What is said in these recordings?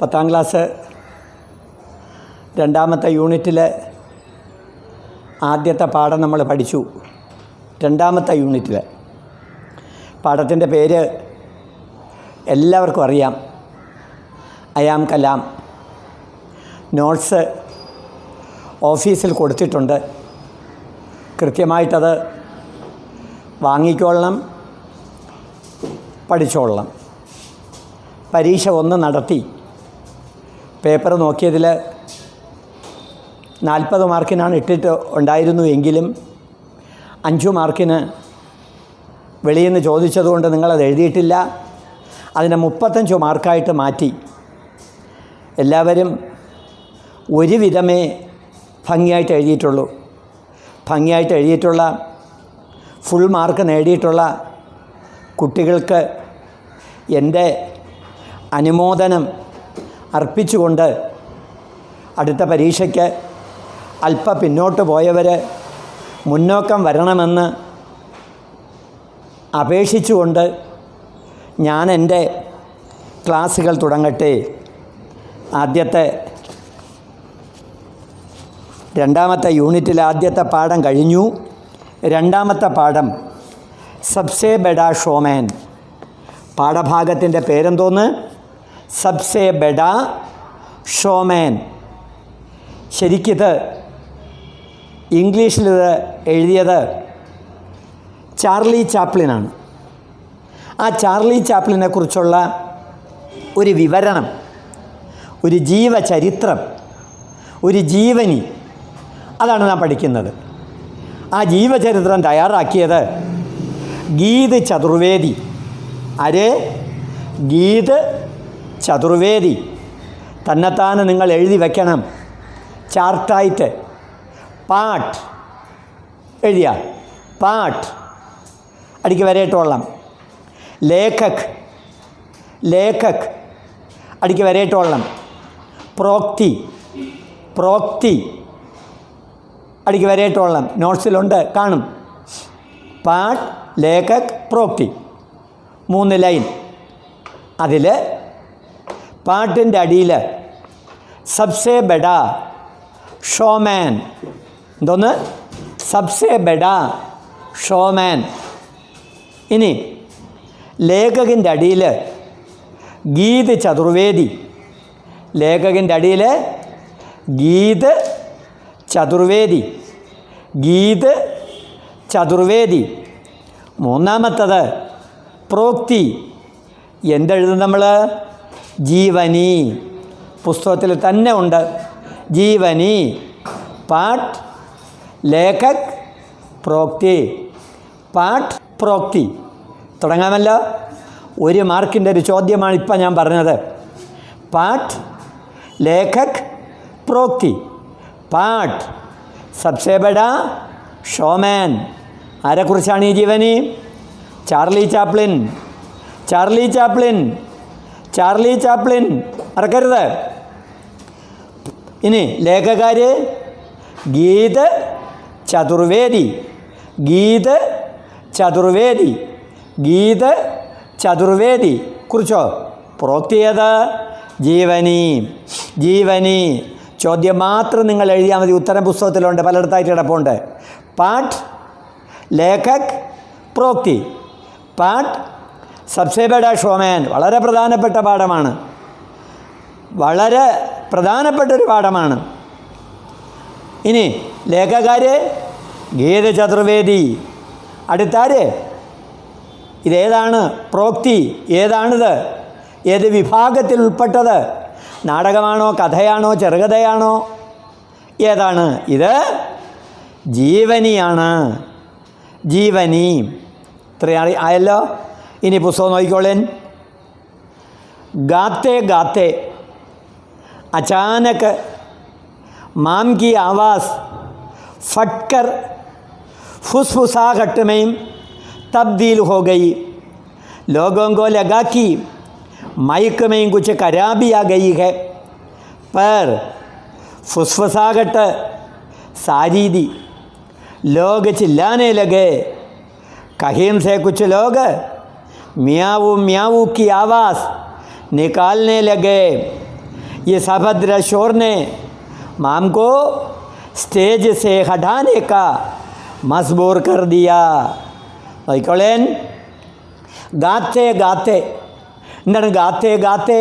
10ാം class രണ്ടാമത്തെ യൂണിറ്റിൽ ആദ്യത്തെ പാഠം നമ്മൾ പഠിച്ചു. രണ്ടാമത്തെ യൂണിറ്റിൽ പാഠത്തിൻ്റെ പേര് എല്ലാവർക്കും അറിയാം, ഐ ആം കലാം. നോട്ട്സ് ഓഫീസിൽ കൊടുത്തിട്ടുണ്ട്. കൃത്യമായിട്ടത് വാങ്ങിക്കൊള്ളണം, പഠിച്ചോളണം. പരീക്ഷ ഒന്ന് നടത്തി പേപ്പർ നോക്കിയതിൽ 40 മാർക്കിനാണ് ഇട്ടിട്ട് ഉണ്ടായിരുന്നു എങ്കിലും 5 മാർക്കിന് വെളിയിൽ നിന്ന് ചോദിച്ചതുകൊണ്ട് നിങ്ങളത് എഴുതിയിട്ടില്ല. അതിനെ 35 മാർക്കായിട്ട് മാറ്റി. എല്ലാവരും ഒരുവിധമേ ഭംഗിയായിട്ട് എഴുതിയിട്ടുള്ളൂ. ഭംഗിയായിട്ട് എഴുതിയിട്ടുള്ള ഫുൾ മാർക്ക് നേടിയിട്ടുള്ള കുട്ടികൾക്ക് എൻ്റെ അനുമോദനം അർപ്പിച്ചുകൊണ്ട് അടുത്ത പരീക്ഷയ്ക്ക് അല്പം പിന്നോട്ട് പോയവർ മുന്നോക്കം വരണമെന്ന് അപേക്ഷിച്ചുകൊണ്ട് ഞാൻ എൻ്റെ ക്ലാസ്സുകൾ തുടങ്ങട്ടെ. ആദ്യത്തെ രണ്ടാമത്തെ യൂണിറ്റിൽ ആദ്യത്തെ പാഠം കഴിഞ്ഞു. രണ്ടാമത്തെ പാഠം സബ്സേ ബഡാ ഷോമാൻ. പാഠഭാഗത്തിൻ്റെ പേരെന്തോന്ന്? സബ്സേ ബഡാ ഷോമാൻ. ശരിക്കിത് ഇംഗ്ലീഷിലിത് എഴുതിയത് ചാർലി ചാപ്ലിനാണ്. ആ ചാർലി ചാപ്ലിനെ കുറിച്ചുള്ള ഒരു വിവരണം, ഒരു ജീവചരിത്രം, ഒരു ജീവനി, അതാണ് നാം പഠിക്കുന്നത്. ആ ജീവചരിത്രം തയ്യാറാക്കിയത് ഗീത് ചതുർവേദി. ആര്? ഗീത് ചതുർവേദി. തന്നെത്താനെ നിങ്ങൾ എഴുതി വയ്ക്കണം, ചാർട്ടായിട്ട്. പാട്ട് എഴുതിയ പാട്ട് അടിക്ക് വരയിട്ടോളാം. ലേഖക്, ലേഖക് അടിക്ക് വരയിട്ടോളാം. പ്രോക്തി, പ്രോക്തി അടിക്ക് വരയിട്ടോളാം. നോട്ട്സിലുണ്ട്, കാണും. പാട്ട്, ലേഖക്, പ്രോക്തി, 3 ലൈൻ. അതിൽ പാട്ടിൻ്റെ അടിയിൽ സബ്സേ ബഡാ ഷോമാൻ. എന്തോന്ന്? സബ്സേ ബഡാ ഷോമാൻ. ഇനി ലേഖകൻ്റെ അടിയിൽ ഗീത് ചതുർവേദി. ലേഖകൻ്റെ അടിയിൽ ഗീത് ചതുർവേദി, ഗീത് ചതുർവേദി. മൂന്നാമത്തത് പ്രോക്തി. എന്തെഴുതും നമ്മൾ? ജീവനി. പുസ്തകത്തിൽ തന്നെ ഉണ്ട് ജീവനി. പാട്ട്, ലേഖക്, പ്രോക്തി. പാട്ട്, പ്രോക്തി. തുടങ്ങാമല്ലോ. 1 മാർക്കിൻ്റെ ഒരു ചോദ്യമാണ് ഇപ്പം ഞാൻ പറഞ്ഞത്. പാട്ട്, ലേഖക്, പ്രോക്തി. പാട്ട് സബ്സേ ബഡാ ഷോമാൻ. ആരെക്കുറിച്ചാണ് ഈ ജീവനി? Charlie Chaplin. Charlie Chaplin, Charlie Chaplin മറക്കരുത്. ഇനി ലേഖകാർ ഗീത് ചതുർവേദി, ഗീത് ചതുർവേദി, ഗീത് ചതുർവേദി. കുറിച്ചോ? പ്രോക്തി ഏത്? ജീവനി. ജീവനി. ചോദ്യം മാത്രം നിങ്ങൾ എഴുതിയാൽ മതി. ഉത്തരം പുസ്തകത്തിലുണ്ട്, പലയിടത്തായിട്ട് കിടപ്പുണ്ട്. പാട്ട്, ലേഖക്, പ്രോക്തി. പാട്ട് സബ്സേ ബഡാ ഷോമാൻ. വളരെ പ്രധാനപ്പെട്ട പാഠമാണ്, വളരെ പ്രധാനപ്പെട്ടൊരു പാഠമാണ്. ഇനി ലേഖകാർ ഗീത് ചതുർവേദി. അടുത്താര്? ഇതേതാണ്? പ്രോക്തി. ഏതാണിത്? ഏത് വിഭാഗത്തിൽ ഉൾപ്പെട്ടത്? നാടകമാണോ, കഥയാണോ, ചെറുകഥയാണോ, ഏതാണ്? ഇത് ജീവനിയാണ്. ജീവനി. ഇത്രയും ആയല്ലോ. ഇനി പുസ്തകം നോക്കിക്കോളേൻ. गाते गाते अचानक माम की आवाज़ फटकर फुसफुसाहट में तब्दील हो गई। लोगों को लगा कि माइक में कुछ खराबी आ गई है, पर फुसफुसाहट सारी दी। लोग चिल्लाने लगे। कहीं से कुछ लोग म्याऊ म्याऊ की आवाज़ निकालने लगे। ये सभद्र शोर ने माम को സ്റ്റേജ് സേ ഹടാനെ കാ മസ്ബൂർ കർ ദിയ. നോക്കിക്കോളേൻ, ഗാത്തേ ഗാത്തേ. എന്താണ് ഗാത്തേ ഗാത്തേ?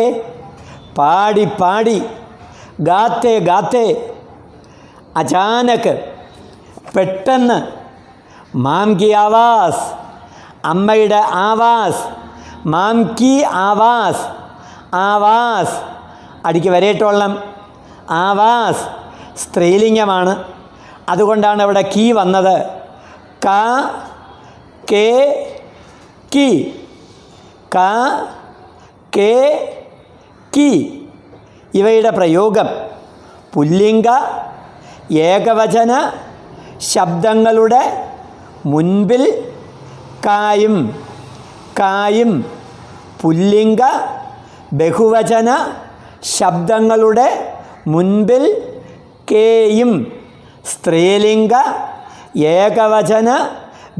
പാടി പാടി. ഗാത്തേ ഗാത്തേ. അചാനക്, പെട്ടെന്ന്. മാം കി ആവാസ്, അമ്മയുടെ ആവാസ്. മാം കി ആവാസ്. ആവാസ് അടിക്ക് വരേട്ടോളം. ആവാസ് സ്ത്രീലിംഗമാണ്, അതുകൊണ്ടാണ് അവിടെ കീ വന്നത്. ക കെ കി. ക കെ കി ഇവയുടെ പ്രയോഗം പുല്ലിംഗ ഏകവചന ശബ്ദങ്ങളുടെ മുൻപിൽ കായും. കായും പുല്ലിംഗ ബഹുവചന ശബ്ദങ്ങളുടെ മുൻപിൽ കേയും. സ്ത്രീലിംഗ ഏകവചന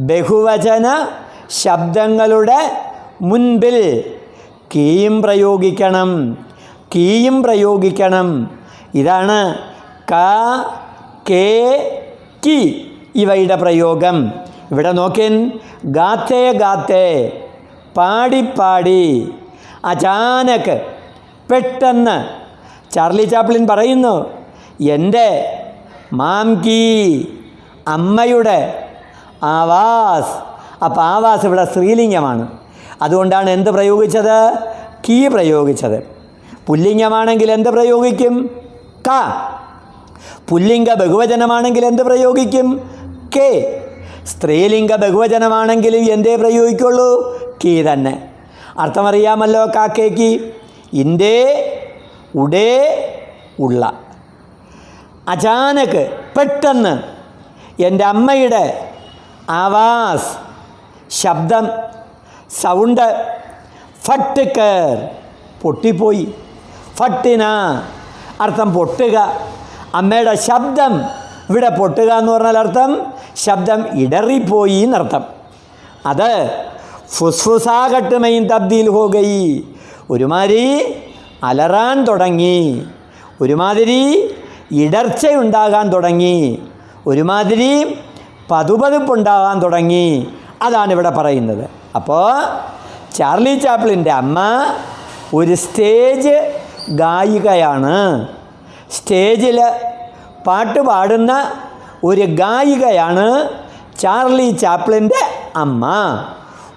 ബഹുവചന ശബ്ദങ്ങളുടെ മുൻപിൽ കീയും പ്രയോഗിക്കണം. കീയും പ്രയോഗിക്കണം. ഇതാണ് ക കെ കി ഇവയുടെ പ്രയോഗം. ഇവിടെ നോക്കിൻ, ഗാത്തേ ഗാത്തേ, പാടി പാടി. അചാനക്, പെട്ടെന്ന്. ചാർലി ചാപ്ലിൻ പറയുന്നു, എൻ്റെ മാം കി, അമ്മയുടെ ആവാസ്. അപ്പോൾ ആവാസ് ഇവിടെ സ്ത്രീലിംഗമാണ്, അതുകൊണ്ടാണ് എന്ത് പ്രയോഗിച്ചത്? കീ പ്രയോഗിച്ചത്. പുല്ലിംഗമാണെങ്കിൽ എന്ത് പ്രയോഗിക്കും? ക. പുല്ലിംഗ ബഹുവചനമാണെങ്കിൽ എന്ത് പ്രയോഗിക്കും? കെ. സ്ത്രീലിംഗ ബഹുവചനമാണെങ്കിലും എന്തേ പ്രയോഗിക്കുള്ളൂ? കീ തന്നെ. അർത്ഥമറിയാമല്ലോ. കാക്കേക്ക് ഇൻ്റെ ഉടേ ഉള്ള. അചാനക്, പെട്ടെന്ന്. എൻ്റെ അമ്മയുടെ ആവാസ്, ശബ്ദം, സൗണ്ട്. ഫട്ട്കർ, പൊട്ടിപ്പോയി. ഫട്ടിന അർത്ഥം പൊട്ടുക. അമ്മയുടെ ശബ്ദം ഇവിടെ പൊട്ടുക എന്ന് പറഞ്ഞാൽ അർത്ഥം ശബ്ദം ഇടറിപ്പോയി എന്നർത്ഥം. അത് ഫുസ്ഫുസാകട്ടുമയും തബ്ദീൽ ഹോഗയി, ഒരുമാതിരി അലറാൻ തുടങ്ങി, ഒരുമാതിരി ഇടർച്ചയുണ്ടാകാൻ തുടങ്ങി, ഒരുമാതിരി പതുപതുപ്പുണ്ടാകാൻ തുടങ്ങി. അതാണ് ഇവിടെ പറയുന്നത്. അപ്പോൾ ചാർലി ചാപ്ലിൻ്റെ അമ്മ ഒരു സ്റ്റേജ് ഗായികയാണ്. സ്റ്റേജിൽ പാട്ട് പാടുന്ന ഒരു ഗായികയാണ് ചാർലി ചാപ്ലിൻ്റെ അമ്മ.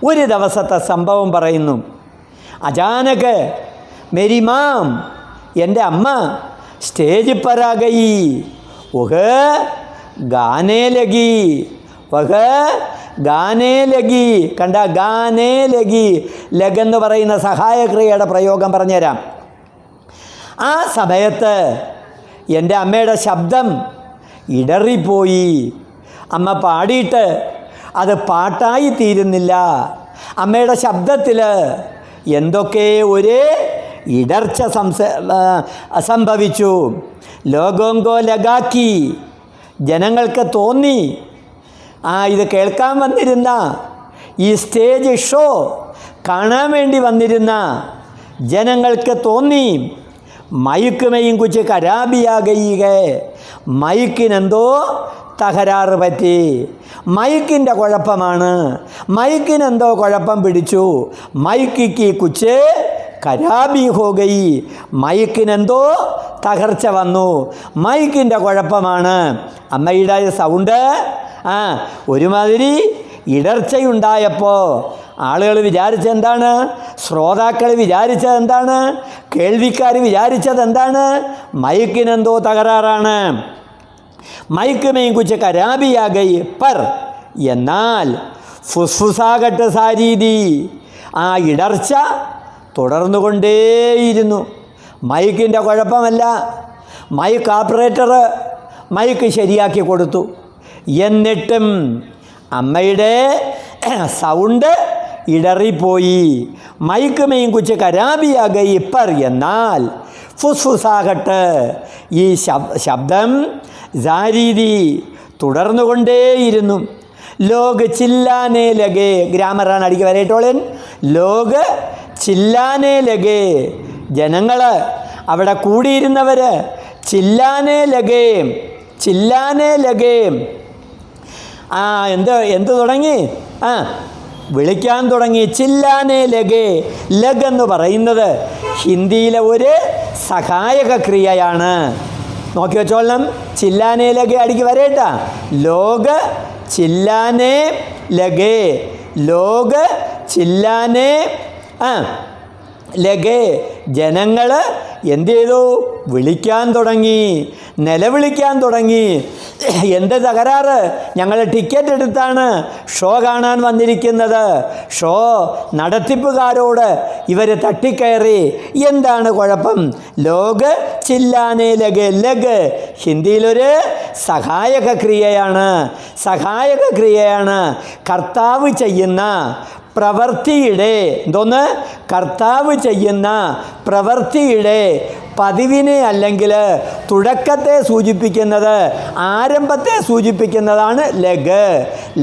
ഒരു ദിവസത്തെ സംഭവം പറയുന്നു. അചാനക് മേരി മാം, എൻ്റെ അമ്മ സ്റ്റേജ് पर आ गई, वह गाने लगी, वह ഗാനേ ലഗി. കണ്ട, ഗാനേ ലഗി. ലഗെന്ന് പറയുന്ന സഹായക്രിയയുടെ പ്രയോഗം പറഞ്ഞുതരാം. ആ സമയത്ത് എൻ്റെ അമ്മയുടെ ശബ്ദം ഇടറിപ്പോയി. അമ്മ പാടിയിട്ട് അത് പാട്ടായി തീരുന്നില്ല. അമ്മയുടെ ശബ്ദത്തിൽ എന്തൊക്കെ ഒരു ഇടർച്ച സംഭവിച്ചു. ലോകോങ്കോ ലഗാക്കി, ജനങ്ങൾക്ക് തോന്നി. ഇത് കേൾക്കാൻ വന്നിരുന്ന, ഈ സ്റ്റേജ് ഷോ കാണാൻ വേണ്ടി വന്നിരുന്ന ജനങ്ങൾക്ക് തോന്നി മൈക്കുമേയും കുച്ച് കരാബിയാകയുകെ, മൈക്കിനെന്തോ തകരാറ് പറ്റി, മൈക്കിൻ്റെ കുഴപ്പമാണ്, മൈക്കിനെന്തോ കുഴപ്പം പിടിച്ചു, മൈക്കിക്ക് കുച്ച് കരാബി ഹോഗയി, മൈക്കിനെന്തോ തകർച്ച വന്നു, മൈക്കിൻ്റെ കുഴപ്പമാണ്. അമ്മയുടെ സൗണ്ട് ഒരുമാതിരി ഇടർച്ചയുണ്ടായപ്പോൾ ആളുകൾ വിചാരിച്ചത് എന്താണ്? ശ്രോതാക്കൾ വിചാരിച്ചത് എന്താണ്? കേൾവിക്കാർ വിചാരിച്ചത് എന്താണ്? മൈക്കിനെന്തോ തകരാറാണ്. മൈക്ക് മെയിൻ കുച്ച് കരാബിയാകയി പർ, എന്നാൽ ഫുസ്ഫുസാകട്ട് സാരീതി, ആ ഇടർച്ച തുടർന്നുകൊണ്ടേയിരുന്നു. മൈക്കിൻ്റെ കുഴപ്പമല്ല, മൈക്ക് ഓപ്പറേറ്റർ മൈക്ക് ശരിയാക്കി കൊടുത്തു. എന്നിട്ടും അമ്മയുടെ സൗണ്ട് ഇടറിപ്പോയി. മൈക്ക് മെയിൻ കുച്ച് കരാബിയാകയി പർ, എന്നാൽ ഫുസ്ഫുസാകട്ട്, ഈ ശബ്ദം ജാരീതി തുടർന്നുകൊണ്ടേയിരുന്നു. ലോക് ചില്ലാനേ ലഗേ, ഗ്രാമറാണ് അടിക്ക് വരേട്ടോളൻ. ലോക് ചില്ലാനേ ലഗേ, ജനങ്ങൾ അവിടെ കൂടിയിരുന്നവർ ചില്ലാനേ ലഗേ, ചില്ലാനേ ലഗേ. എന്ത് തുടങ്ങി? വിളിക്കാൻ തുടങ്ങി. ചില്ലാനേ ലഗേ. ലഗ് എന്ന് പറയുന്നത് ഹിന്ദിയിലെ ഒരു സഹായക ക്രിയയാണ്. നോക്കി വെച്ചോളണം. ചില്ലാനേ ലഗേ അടിക്ക് വരേട്ടാ. Log ചില്ലാനേ ലഗേ, log ചില്ലാനേ ലഗേ. ജനങ്ങൾ എന്ത് ചെയ്തു? വിളിക്കാൻ തുടങ്ങി, നിലവിളിക്കാൻ തുടങ്ങി. എന്ത് തകരാറ്? ഞങ്ങൾ ടിക്കറ്റ് എടുത്താണ് ഷോ കാണാൻ വന്നിരിക്കുന്നത്. ഷോ നടത്തിപ്പുകാരോട് ഇവർ തട്ടിക്കയറി. എന്താണ് കുഴപ്പം? ലോഗ് ചില്ലാനേ ലഗ്. ലഗ് ഹിന്ദിയിലൊരു സഹായക ക്രിയയാണ്. സഹായക ക്രിയയാണ്. കർത്താവ് ചെയ്യുന്ന പ്രവൃത്തിയുടെ എന്തോന്ന്? കർത്താവ് ചെയ്യുന്ന പ്രവൃത്തിയുടെ പതിവിനെ അല്ലെങ്കിൽ തുടക്കത്തെ സൂചിപ്പിക്കുന്നത്, ആരംഭത്തെ സൂചിപ്പിക്കുന്നതാണ് ലഗ്.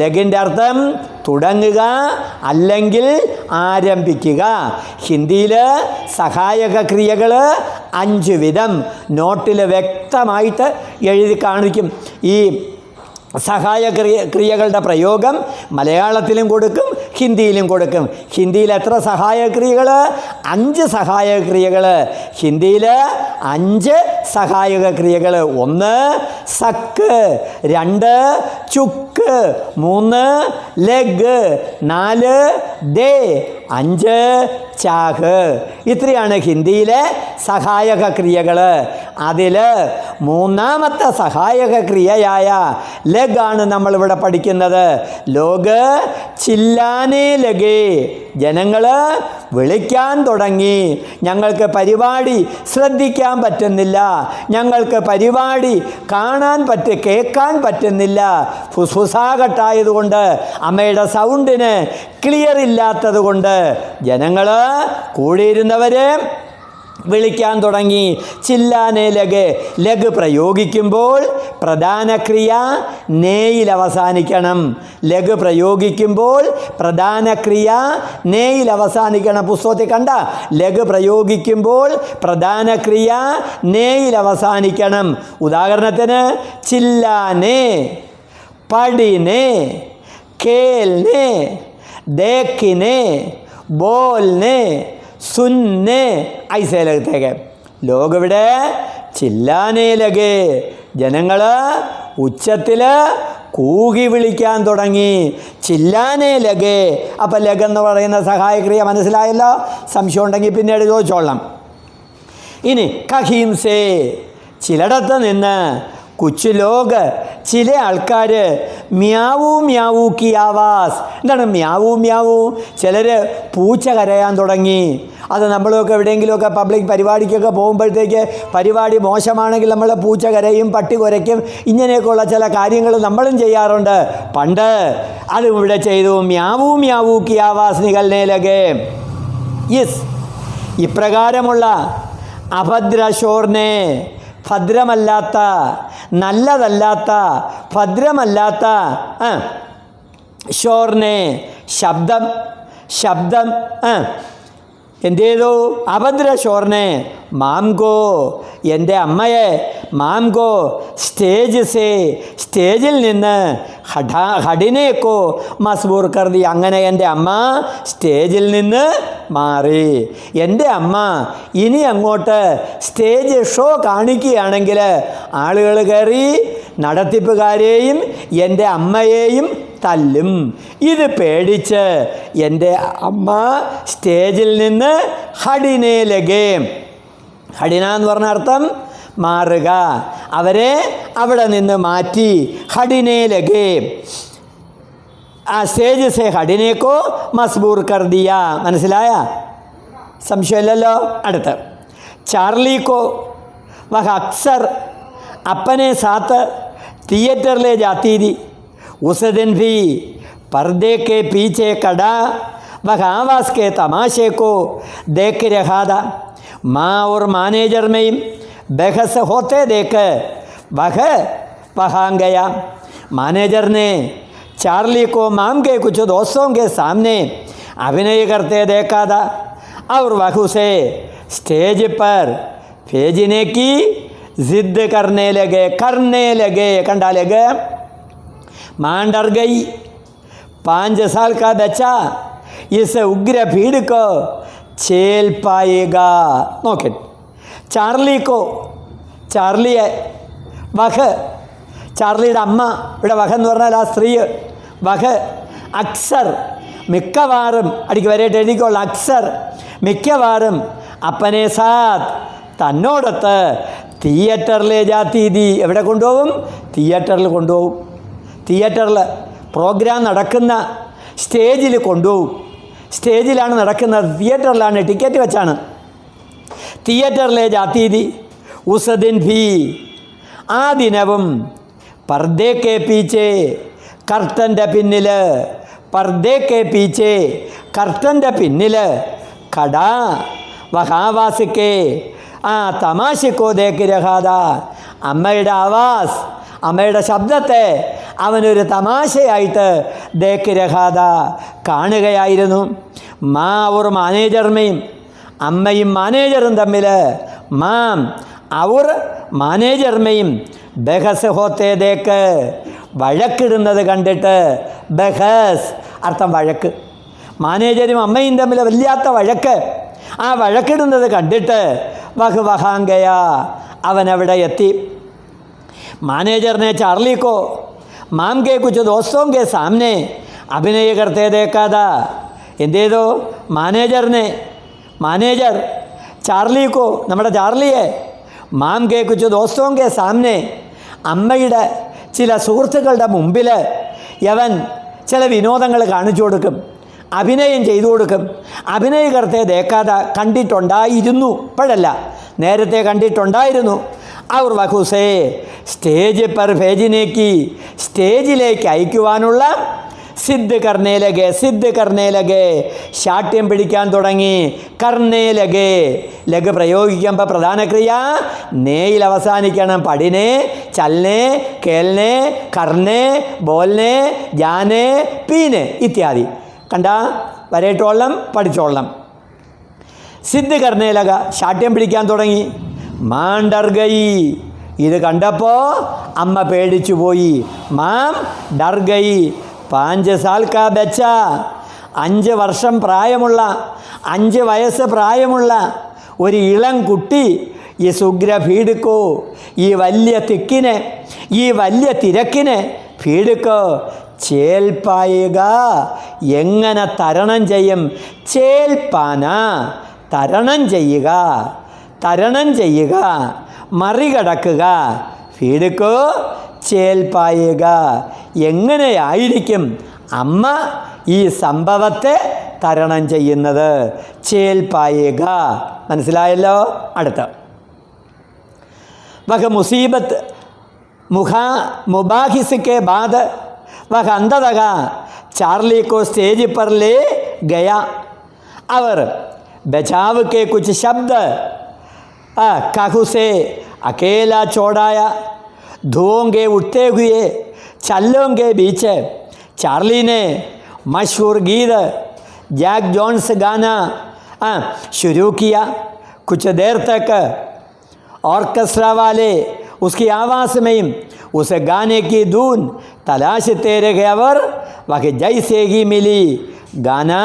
ലഗിൻ്റെ അർത്ഥം തുടങ്ങുക അല്ലെങ്കിൽ ആരംഭിക്കുക. ഹിന്ദിയിൽ സഹായക ക്രിയകൾ 5 വിധം നോട്ടിൽ വ്യക്തമായിട്ട് എഴുതി കാണിക്കും. ഈ സഹായ ക്രിയകളുടെ പ്രയോഗം മലയാളത്തിലും കൊടുക്കും, ഹിന്ദിയിലും കൊടുക്കും. ഹിന്ദിയിൽ എത്ര സഹായ ക്രിയകൾ? 5 സഹായക ക്രിയകൾ. ഹിന്ദിയിൽ 5 സഹായക ക്രിയകൾ. 1 സക്ക്, 2 ചുക്ക്, 3 ലെഗ്, 4 ദേ, 5 ചാഹ്. ഇത്രയാണ് ഹിന്ദിയിലെ സഹായക ക്രിയകൾ. അതിൽ 3ാമത്തെ സഹായക ക്രിയയായ ലഗാണ് നമ്മളിവിടെ പഠിക്കുന്നത്. ലോഗ് ചില്ലാനേ ലഗേ. ജനങ്ങൾ വിളിക്കാൻ തുടങ്ങി. ഞങ്ങൾക്ക് പരിപാടി ശ്രദ്ധിക്കാൻ പറ്റുന്നില്ല, ഞങ്ങൾക്ക് പരിപാടി കേൾക്കാൻ പറ്റുന്നില്ല. ഫുസ്ഫുസാകട്ടായതുകൊണ്ട്, അമ്മയുടെ സൗണ്ടിന് ക്ലിയർ ഇല്ലാത്തത് കൊണ്ട് ജനങ്ങൾ കൂടിയിരുന്നവരെ വിളിക്കാൻ തുടങ്ങി. ചില്ലാനേ ലഗ്. ലഗ് പ്രയോഗിക്കുമ്പോൾ പ്രധാന ക്രിയ നേയിൽ അവസാനിക്കണം. ലഗ് പ്രയോഗിക്കുമ്പോൾ പ്രധാന ക്രിയ നേയിൽ അവസാനിക്കണം. പുസ്തകത്തിൽ കണ്ട ലഗ് പ്രയോഗിക്കുമ്പോൾ പ്രധാന ക്രിയ നേയിൽ അവസാനിക്കണം. ഉദാഹരണത്തിന് ചില്ലാനേ, പഠിനേ, കേൽനേ, देखने, बोलने, सुनने, ऐसे लगते हैं. लोग ഇവിടെ ചില്ലാനേ ലഗേ. ജനങ്ങൾ ഉച്ചത്തിൽ കൂകി വിളിക്കാൻ തുടങ്ങി. ചില്ലാനേ ലഗേ. അപ്പം ലഗ് എന്ന് പറയുന്ന സഹായക്രിയ മനസ്സിലായല്ലോ. സംശയം ഉണ്ടെങ്കിൽ പിന്നീട് ചോദിച്ചോളാം. ഇനി കഹീംസേ, ചിലയിടത്ത് നിന്ന് കുച്ച് ലോഗ്, ചില ആൾക്കാർ മ്യാവൂ മ്യാവൂ കി ആവാസ്. എന്താണ് മ്യാവൂ മ്യാവൂ? ചിലർ പൂച്ച കരയാൻ തുടങ്ങി. അത് നമ്മളൊക്കെ എവിടെയെങ്കിലുമൊക്കെ പബ്ലിക് പരിപാടിക്കൊക്കെ പോകുമ്പോഴത്തേക്ക് പരിപാടി മോശമാണെങ്കിൽ നമ്മൾ പൂച്ച കരയും, പട്ടി കുരയ്ക്കും, ഇങ്ങനെയൊക്കെയുള്ള ചില കാര്യങ്ങൾ നമ്മളും ചെയ്യാറുണ്ട്. പണ്ട് അതും ഇവിടെ ചെയ്തു. മ്യാവൂ മ്യാവൂ കി ആവാസ് നികൽനേ ലഗേ. യെസ്, ഇപ്രകാരമുള്ള അഭദ്രശോർനെ, ഭദ്രമല്ലാത്ത, നല്ലതല്ലാത്ത, ഭദ്രമല്ലാത്ത ഷോർനെ, ശബ്ദം, ശബ്ദം എന്ത് ചെയ്തു? അഭദ്രശോർനെ മാംഗോ, എൻ്റെ അമ്മയെ, മാംഗോ സ്റ്റേജ് സേ, സ്റ്റേജിൽ നിന്ന്, ഹഡിനേക്കോ മസ്ബൂർ കർദി, അങ്ങനെ എൻ്റെ അമ്മ സ്റ്റേജിൽ നിന്ന് മാറി. എൻ്റെ അമ്മ ഇനി അങ്ങോട്ട് സ്റ്റേജ് ഷോ കാണിക്കുകയാണെങ്കിൽ ആളുകൾ കയറി നടത്തിപ്പുകാരെയും എൻ്റെ അമ്മയെയും തല്ലും. ഇത് പേടിച്ച് എൻ്റെ അമ്മ സ്റ്റേജിൽ നിന്ന് ഹഡിനേ ലഗേ. ഹഡിന എന്ന് പറഞ്ഞ അർത്ഥം മാറുക. അവരെ അവിടെ നിന്ന് മാറ്റി. ഹഡിനേ ലഗേ. ആ സ്റ്റേജ് സേ ഹഡിനേക്കോ മസ്ബൂർ കർ ദിയ. മനസ്സിലായ? സംശയമില്ലല്ലോ. അടുത്ത് चार्ली को वह अक्सर अपने साथ थिएटर ले जाती थी. उस दिन भी पर्दे के पीछे खड़ा वह आवाज़ के तमाशे को देख रहा था. माँ और मैनेजर में बहस होते देख वह वहाँ गया. मैनेजर ने चार्ली को माम के कुछ दोस्तों के सामने अभिनय करते देखा था और वह उसे स्टेज पर भेजने की जिद करने लगे कंडा लगे। मां डर गई, 5 साल का बच्चा इस उग्र भीड़ को झेल पाएगा। നോക്കെ ചാർലിയെ വഹ്, ചാർലിയുടെ അമ്മ, ഇവിടെ വഹ് എന്ന് പറഞ്ഞാൽ ആ സ്ത്രീ, വഹ് അക്സർ മിക്കവാറും, അടിക്ക് വരെയായിട്ട് എഴുതിക്കോളാം, അക്സർ മിക്കവാറും അപ്പനെ സാത്ത് തന്നോടൊത്ത് തിയേറ്ററിലെ ജാതീതി, എവിടെ കൊണ്ടുപോകും? തിയേറ്ററിൽ കൊണ്ടുപോകും. തിയേറ്ററിൽ പ്രോഗ്രാം നടക്കുന്ന സ്റ്റേജിൽ കൊണ്ടുപോകും. സ്റ്റേജിലാണ് നടക്കുന്നത്, തിയേറ്ററിലാണ്, ടിക്കറ്റ് വെച്ചാണ്. തിയേറ്ററിലെ ജാതീതി ഉസ് ദിൻ ഭി, ആ ദിനവും പർദ്ദേക്കെ പീച്ചെ, കർട്ടൻ്റെ പിന്നിൽ, പർദ്ദേക്കെ പീച്ചെ, കർട്ടൻ്റെ പിന്നിൽ, കടാ വഹാവാസിക്കെ, ആ തമാശക്കോ ദേക്ക് രഹാദ, അമ്മയുടെ ആവാസ്, അമ്മയുടെ ശബ്ദത്തെ അവനൊരു തമാശയായിട്ട് ദേക്ക് രഹാദ, കാണുകയായിരുന്നു. മാ അവർ മാനേജർമയും, അമ്മയും മാനേജറും തമ്മിൽ, മാം അവർ മാനേജർമയും ബഹസ് ഹോത്തേ ദേക്ക്, വഴക്കിടുന്നത് കണ്ടിട്ട്, ബഹസ് അർത്ഥം വഴക്ക്, മാനേജരും അമ്മയും തമ്മിൽ വല്ലാത്ത വഴക്ക്, ആ വഴക്കിടുന്നത് കണ്ടിട്ട് വഹ് വഹാങ്കയ, അവനവിടെ എത്തി. मैनेजर ने चार्ली को माम के कुछ दोस्तों के सामने अभिनय करते देखा था. എന്തേതോ മാനേജർ ചാർലിക്കോ, നമ്മുടെ ചാർലിയെ, മാം കെ കുച്ച് ദോസ്തോം കെ സാമനെ, അമ്മയുടെ ചില സുഹൃത്തുക്കളുടെ മുമ്പിൽ യവൻ ചില വിനോദങ്ങൾ കാണിച്ചു കൊടുക്കും, അഭിനയം ചെയ്തു കൊടുക്കും. അഭിനയകർത്തെ ദേക്കാതെ കണ്ടിട്ടുണ്ടായിരുന്നു, ഇപ്പോഴല്ല, നേരത്തെ കണ്ടിട്ടുണ്ടായിരുന്നു. അവർ വഖുസേ സ്റ്റേജ് പർ ഭേജിനേക്ക്, സ്റ്റേജിലേക്ക് അയക്കുവാനുള്ള സിദ്ധ് കർണേ ലഗേ, ശാഠ്യം പിടിക്കാൻ തുടങ്ങി. കർണേ ലഗേ, ലഗ് പ്രയോഗിക്കുമ്പോൾ പ്രധാന ക്രിയ നേയിൽ അവസാനിക്കണം. പഠിനെ, ചൽനെ, കേൽനെ, കർണേ, ബോൽനെ, ജാനെ, പീനെ ഇത്യാദി. കണ്ട, വരേട്ടോളം പഠിച്ചോളണം. സിദ്ധ് കർണേ ലഗ, ശാഠ്യം പിടിക്കാൻ തുടങ്ങി. മാൻ ഡർ ഗയി, ഇത് കണ്ടപ്പോൾ അമ്മ പേടിച്ചു പോയി. മാം ഡർ ഗയി. 5 സാൽ കാ ബച്ച, 5 വർഷം പ്രായമുള്ള, 5 വയസ്സ് പ്രായമുള്ള ഒരു ഇളം കുട്ടി ഈ സുഗ്ര ഭീടുക്കോ, ഈ വലിയ തിക്കിനെ, ഈ വലിയ തിരക്കിനെ, ഭീടുക്കോ ചേൽപ്പായുക, എങ്ങനെ തരണം ചെയ്യും? ചേൽപ്പാന, തരണം ചെയ്യുക, മറികടക്കുക. ഭീടുക്കോ ചേൽപ്പായുക, എങ്ങനെയായിരിക്കും അമ്മ ഈ സംഭവത്തെ തരണം ചെയ്യുന്നത്? ചേൽപ്പായുക. മനസ്സിലായല്ലോ? അടുത്ത വഹ മുസീബത്ത് മുബാഹിസ് के बाद वह अंततः चार्ली को स्टेज पर ले गया और बचाव के कुछ शब्द कहू से अकेला छोड़ाया. धुओं के उठते हुए छल्लों के बीच चार्ली ने मशहूर गीत जैक जॉन्स गाना शुरू किया. कुछ देर तक ऑर्केस्ट्रा वाले उसकी आवाज़ में उस गाने की धुन तलाशते रहे और वह जैसे ही मिली गाना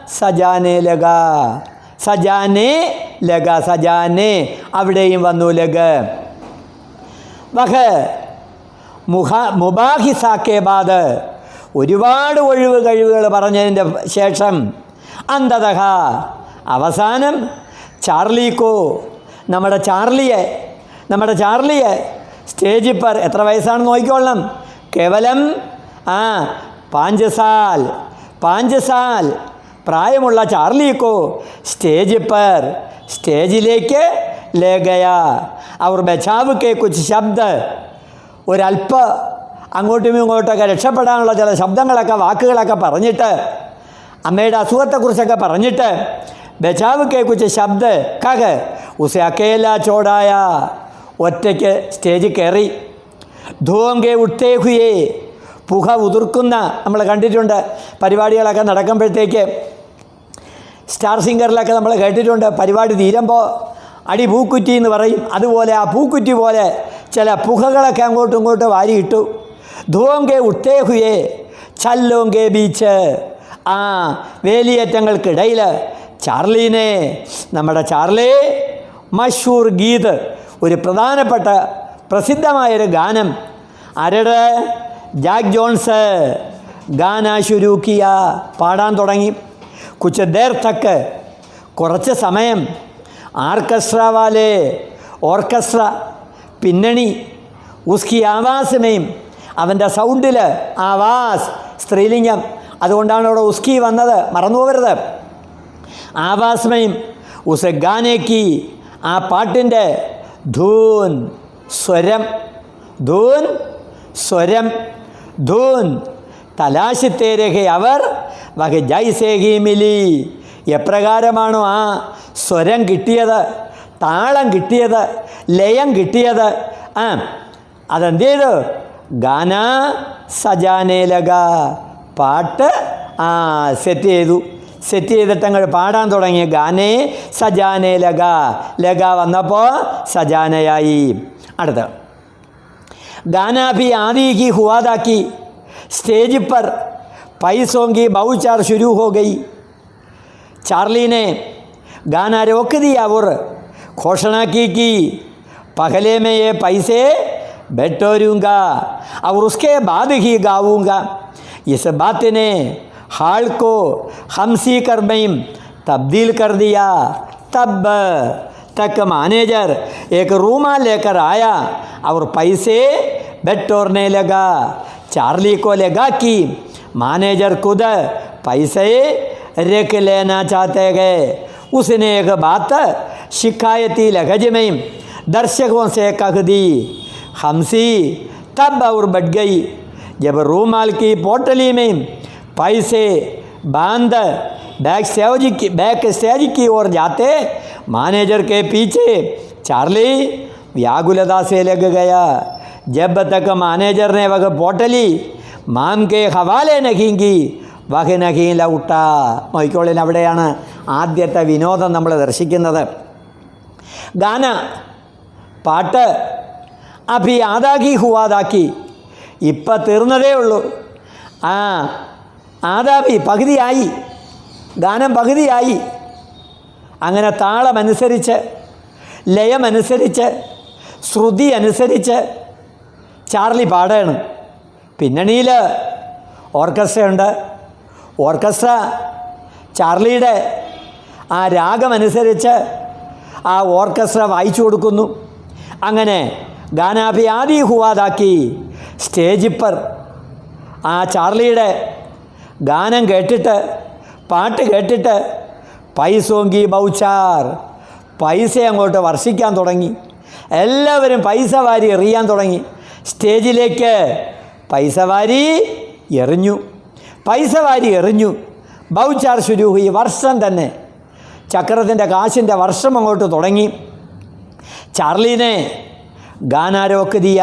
सजाने അവിടെയും വന്നു ലഗ്. വഹ മുബാഹിസാക്കെ ബാദ്, ഒരുപാട് ഒഴിവ് കഴിവുകൾ പറഞ്ഞതിൻ്റെ ശേഷം, അന്തതഹ അവസാനം, ചാർലിക്കോ, നമ്മുടെ ചാർലിയെ സ്റ്റേജിൽ പർ, എത്ര വയസ്സാണെന്ന് നോക്കിക്കൊള്ളണം, കേവലം 5 സാൽ പ്രായമുള്ള ചാർലിക്കോ സ്റ്റേജിലേക്ക് ലേഗയ. അവർ ബച്ചാവ് കെ കുച്ച് ശബ്ദ, ഒരല്പ അങ്ങോട്ടും ഇങ്ങോട്ടൊക്കെ രക്ഷപ്പെടാനുള്ള ചില ശബ്ദങ്ങളൊക്കെ, വാക്കുകളൊക്കെ പറഞ്ഞിട്ട്, അമ്മയുടെ അസുഖത്തെക്കുറിച്ചൊക്കെ പറഞ്ഞിട്ട്, ബച്ചാവ് കെ കുച്ച് ശബ്ദ കഹ് ഉസെ അക്കേല ചോടായ, ഒറ്റയ്ക്ക് സ്റ്റേജിൽ കയറി. ധൂങ്കെ ഉട്ടേ ഹുയേ, പുക ഉതിർക്കുന്ന, നമ്മൾ കണ്ടിട്ടുണ്ട് പരിപാടികളൊക്കെ നടക്കുമ്പോഴത്തേക്ക്. സ്റ്റാർ സിംഗറിലൊക്കെ നമ്മൾ കേട്ടിട്ടുണ്ട്, പരിപാടി തീരുമ്പോൾ അടി പൂക്കുറ്റി എന്ന് പറയും. അതുപോലെ ആ പൂക്കുറ്റി പോലെ ചില പുകകളൊക്കെ അങ്ങോട്ടും ഇങ്ങോട്ടും വാരിയിട്ടു. ധുവോങ്കെ ഉട്ടേഹുയെ ചല്ലോങ്കെ ബീച്ച്. ആ വേലിയേറ്റങ്ങൾക്കിടയിൽ ചാർലീനെ, നമ്മുടെ ചാർലി മഷൂർ ഗീത്, ഒരു പ്രധാനപ്പെട്ട പ്രസിദ്ധമായൊരു ഗാനം ആരുടെ, ജാക്ക് ജോൺസ് ഗാന ശുരൂക്കിയ, പാടാൻ തുടങ്ങി. കുച്ച് ദേർ തക്ക്, കുറച്ച് സമയം. ആർക്കസ്ട്ര വാലേ, ഓർക്കസ്ട്ര, പിന്നണി, ഉസ്കി ആവാസമേയും, അവൻ്റെ സൗണ്ടിൽ ആവാസ് സ്ത്രീലിംഗം, അതുകൊണ്ടാണ് അവിടെ ഉസ്കി വന്നത്, മറന്നു പോകരുത്. ആവാസ്മയും ഉസ് ഗാനേക്ക്, ആ പാട്ടിൻ്റെ ധൂൻ സ്വരം, ധൂൻ സ്വരം, ധൂൻ തലാശിത്തേരഹെ അവർ വഹ ജൈസേഹി മിലി. എപ്രകാരമാണോ ആ സ്വരം കിട്ടിയത്, താളം കിട്ടിയത്, ലയം കിട്ടിയത്, അതെന്ത് ചെയ്തു, ഗാന സജാനേലക, പാട്ട് സെറ്റ് ചെയ്തിട്ടങ്ങൾ പാടാൻ തുടങ്ങി. ഗാനേ സജാനേ ലഗ, ലഗ വന്നപ്പോൾ സജാനയായി. അടുത്ത गाना भी आधी की हुआ था कि स्टेज पर पैसों की बहुचार शुरू हो गई. चार्ली ने गाना रोक दिया और घोषणा की कि पहले मैं ये पैसे बटोरूंगा और उसके बाद ही गाऊंगा. इस बात ने हाल को हमसीकर में तब्दील कर दिया. तब तक मैनेजर एक रूमाल लेकर आया और पैसे बटोरने लगा. चार्ली को लगा कि मैनेजर खुद पैसे रख लेना चाहते गए. उसने एक बात शिकायती लहजे में दर्शकों से कह दी. हमसी तब और बढ़ गई जब रूमाल की पोटली में पैसे बांध बैक स्टेज की ओर जाते मैनेजर के पीछे चार्ली व्याकुलता से लग गया. जब तक मैनेजर ने वह पोटली माम के हवाले नहीं की वह नहीं लौटा. നോക്കിക്കോളിൻ, അവിടെയാണ് ആദ്യത്തെ വിനോദം നമ്മൾ ദർശിക്കുന്നത്. ഗാന, പാട്ട്, അഭി ആദാക്കി ഹുവാദാക്കി, ഇപ്പം തീർന്നതേ ഉള്ളൂ. ആദാബി പകുതിയായി, ഗാനം പകുതിയായി. അങ്ങനെ താളമനുസരിച്ച്, ലയമനുസരിച്ച്, ശ്രുതി അനുസരിച്ച് ചാർലി പാടുകയാണ്. പിന്നണിയിൽ ഓർക്കസ്ട്രയുണ്ട്. ഓർക്കസ്ട്ര ചാർലിയുടെ ആ രാഗമനുസരിച്ച് ആ ഓർക്കസ്ട്ര വായിച്ചു കൊടുക്കുന്നു. അങ്ങനെ ഗാനാഭി ആദി ഹുവാദാക്കി സ്റ്റേജിൽ പർ ആ ചാർലിയുടെ ഗാനം കേട്ടിട്ട്, പാട്ട് കേട്ടിട്ട് പൈസോങ്കി ബൗച്ചാർ, പൈസ അങ്ങോട്ട് വർഷിക്കാൻ തുടങ്ങി. എല്ലാവരും പൈസ വാരി എറിയാൻ തുടങ്ങി. സ്റ്റേജിലേക്ക് പൈസ വാരി എറിഞ്ഞു, പൈസ വാരി എറിഞ്ഞു. ബൗച്ചാർ ശുരൂഹ്, ഈ വർഷം തന്നെ ചക്രത്തിൻ്റെ കാശിൻ്റെ വർഷം അങ്ങോട്ട് തുടങ്ങി. ചാർലിനെ ഗാനാരോക്ക് ദിയ,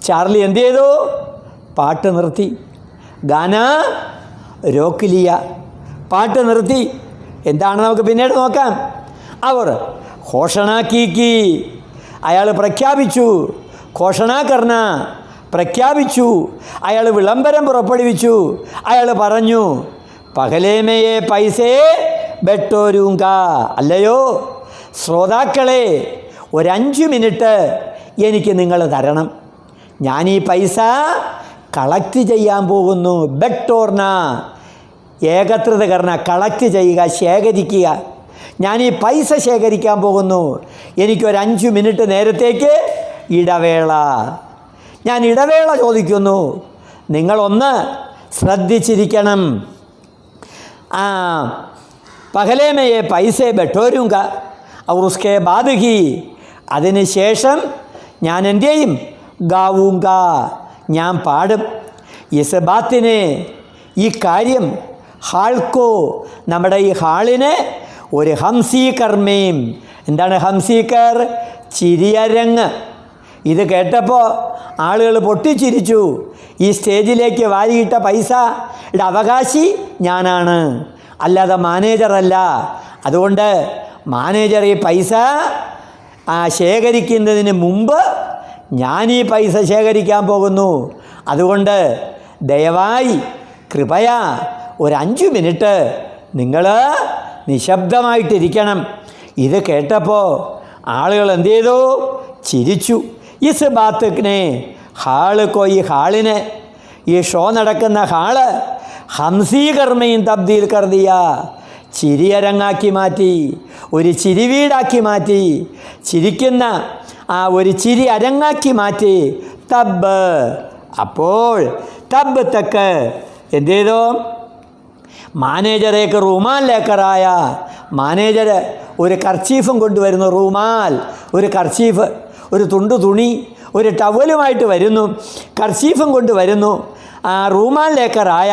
ചാർലി എന്ത് ചെയ്തു, പാട്ട് നിർത്തി. ഗാന രോക്കിലിയ, പാട്ട് നിർത്തി. എന്താണ് നമുക്ക് പിന്നീട് നോക്കാം. അവർ ഘോഷണാക്കി, അയാൾ പ്രഖ്യാപിച്ചു. ഘോഷണാകർണ, പ്രഖ്യാപിച്ചു. അയാൾ വിളംബരം പുറപ്പെടുവിച്ചു. അയാൾ പറഞ്ഞു, പകലേമയെ പൈസേ ബെട്ടോരൂങ്ക. അല്ലയോ ശ്രോതാക്കളെ, ഒരു 5 മിനിറ്റ് എനിക്ക് നിങ്ങൾ തരണം. ഞാൻ ഈ പൈസ കളക്ട് ചെയ്യാൻ പോകുന്നു. ബെട്ടോർണ, ഏകത്രിതകരണ, കളക്ട് ചെയ്യുക, ശേഖരിക്കുക. ഞാൻ ഈ പൈസ ശേഖരിക്കാൻ പോകുന്നു. എനിക്കൊരു 5 മിനിറ്റ് നേരത്തേക്ക് ഇടവേള. ഞാൻ ഇടവേള ചോദിക്കുന്നു. നിങ്ങളൊന്ന് ശ്രദ്ധിച്ചിരിക്കണം. പകലേമയെ പൈസ ബെട്ടോരുങ്ക അവർ ഉസ്കെ ബാദ് ഹി, അതിന് ശേഷം ഞാൻ എന്ത് ചെയ്യും, ഗാവൂങ്ക, ഞാൻ പാടും. ഇസ് ബാത്തിനെ, ഈ കാര്യം, ഹാൾക്കോ, നമ്മുടെ ഈ ഹാളിന് ഒരു ഹംസീകർമ്മയും. എന്താണ് ഹംസീക്കർ? ചിരിയരങ്ങ്. ഇത് കേട്ടപ്പോൾ ആളുകൾ പൊട്ടിച്ചിരിച്ചു. ഈ സ്റ്റേജിലേക്ക് വാരിയിട്ട പൈസയുടെ അവകാശി ഞാനാണ്, അല്ലാതെ മാനേജറല്ല. അതുകൊണ്ട് മാനേജർ ഈ പൈസ ശേഖരിക്കുന്നതിന് മുമ്പ് ഞാൻ ഈ പൈസ ശേഖരിക്കാൻ പോകുന്നു. അതുകൊണ്ട് ദയവായി കൃപയാ ഒരു 5 മിനിറ്റ് നിങ്ങൾ നിശബ്ദമായിട്ടിരിക്കണം. ഇത് കേട്ടപ്പോൾ ആളുകൾ എന്ത് ചെയ്തു? ചിരിച്ചു. ഇസ് ബാത്തിനെ ഈ ഹാളിനെ, ഈ ഷോ നടക്കുന്ന ഹാള് ഹംസീകർമ്മയും തബ്ദീൽ കർദിയ, ചിരിയരങ്ങാക്കി മാറ്റി, ഒരു ചിരി വീടാക്കി മാറ്റി, ചിരിക്കുന്ന ഒരു ചിരി അരങ്ങാക്കി മാറ്റി. തബ്, അപ്പോൾ തബ് തക്ക് എന്ത് ചെയ്തു? മാനേജറേക്ക് റൂമാൽ ലേക്കറായ, മാനേജർ ഒരു കർച്ചീഫും കൊണ്ടുവരുന്നു. റൂമാൽ, ഒരു കർച്ചീഫ്, ഒരു തുണി, ഒരു ടവലുമായിട്ട് വരുന്നു, കർച്ചീഫും കൊണ്ടുവരുന്നു. റൂമാൽ ലേക്കറായ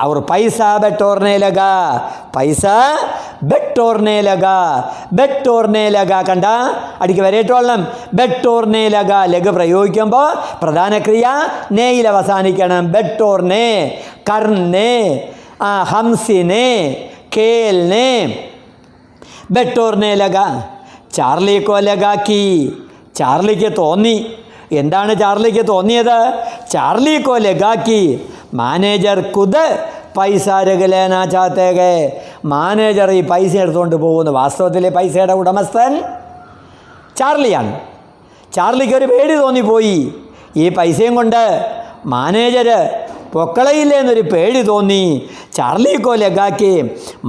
അവർ പൈസ ബെട്ടോർനെ ലഗ, പൈസ ബെട്ടോർനെ ലഗ, ബെട്ടോർനെ ലഗ. കണ്ട, അടിക്ക് വരേട്ടോളണം. ബെട്ടോർനെ ലഗ, ലഗ് പ്രയോഗിക്കുമ്പോൾ പ്രധാന ക്രിയ നേയിൽ അവസാനിക്കണം. ബെട്ടോർനെ, കർനെ, ഹംസിനെ, കേൽനെ, ബെട്ടോർനെ ലഗ. ചാർലിക്കോ ലഗാക്കി, ചാർലിക്ക് തോന്നി. എന്താണ് ചാർലിക്ക് തോന്നിയത്? ചാർലിക്കോ ലഗാക്കി മാനേജർ കുത് പൈസ രഗലേനാ ചാത്തേകെ, മാനേജർ ഈ പൈസ എടുത്തുകൊണ്ട് പോകുന്നു. വാസ്തവത്തിൽ പൈസയുടെ ഉടമസ്ഥൻ ചാർലിയാണ്. ചാർലിക്ക് ഒരു പേടി തോന്നിപ്പോയി. ഈ പൈസയും കൊണ്ട് മാനേജർ പൊക്കളയില്ലേന്നൊരു പേടി തോന്നി. ചാർലിക്കോ ലഗാക്കി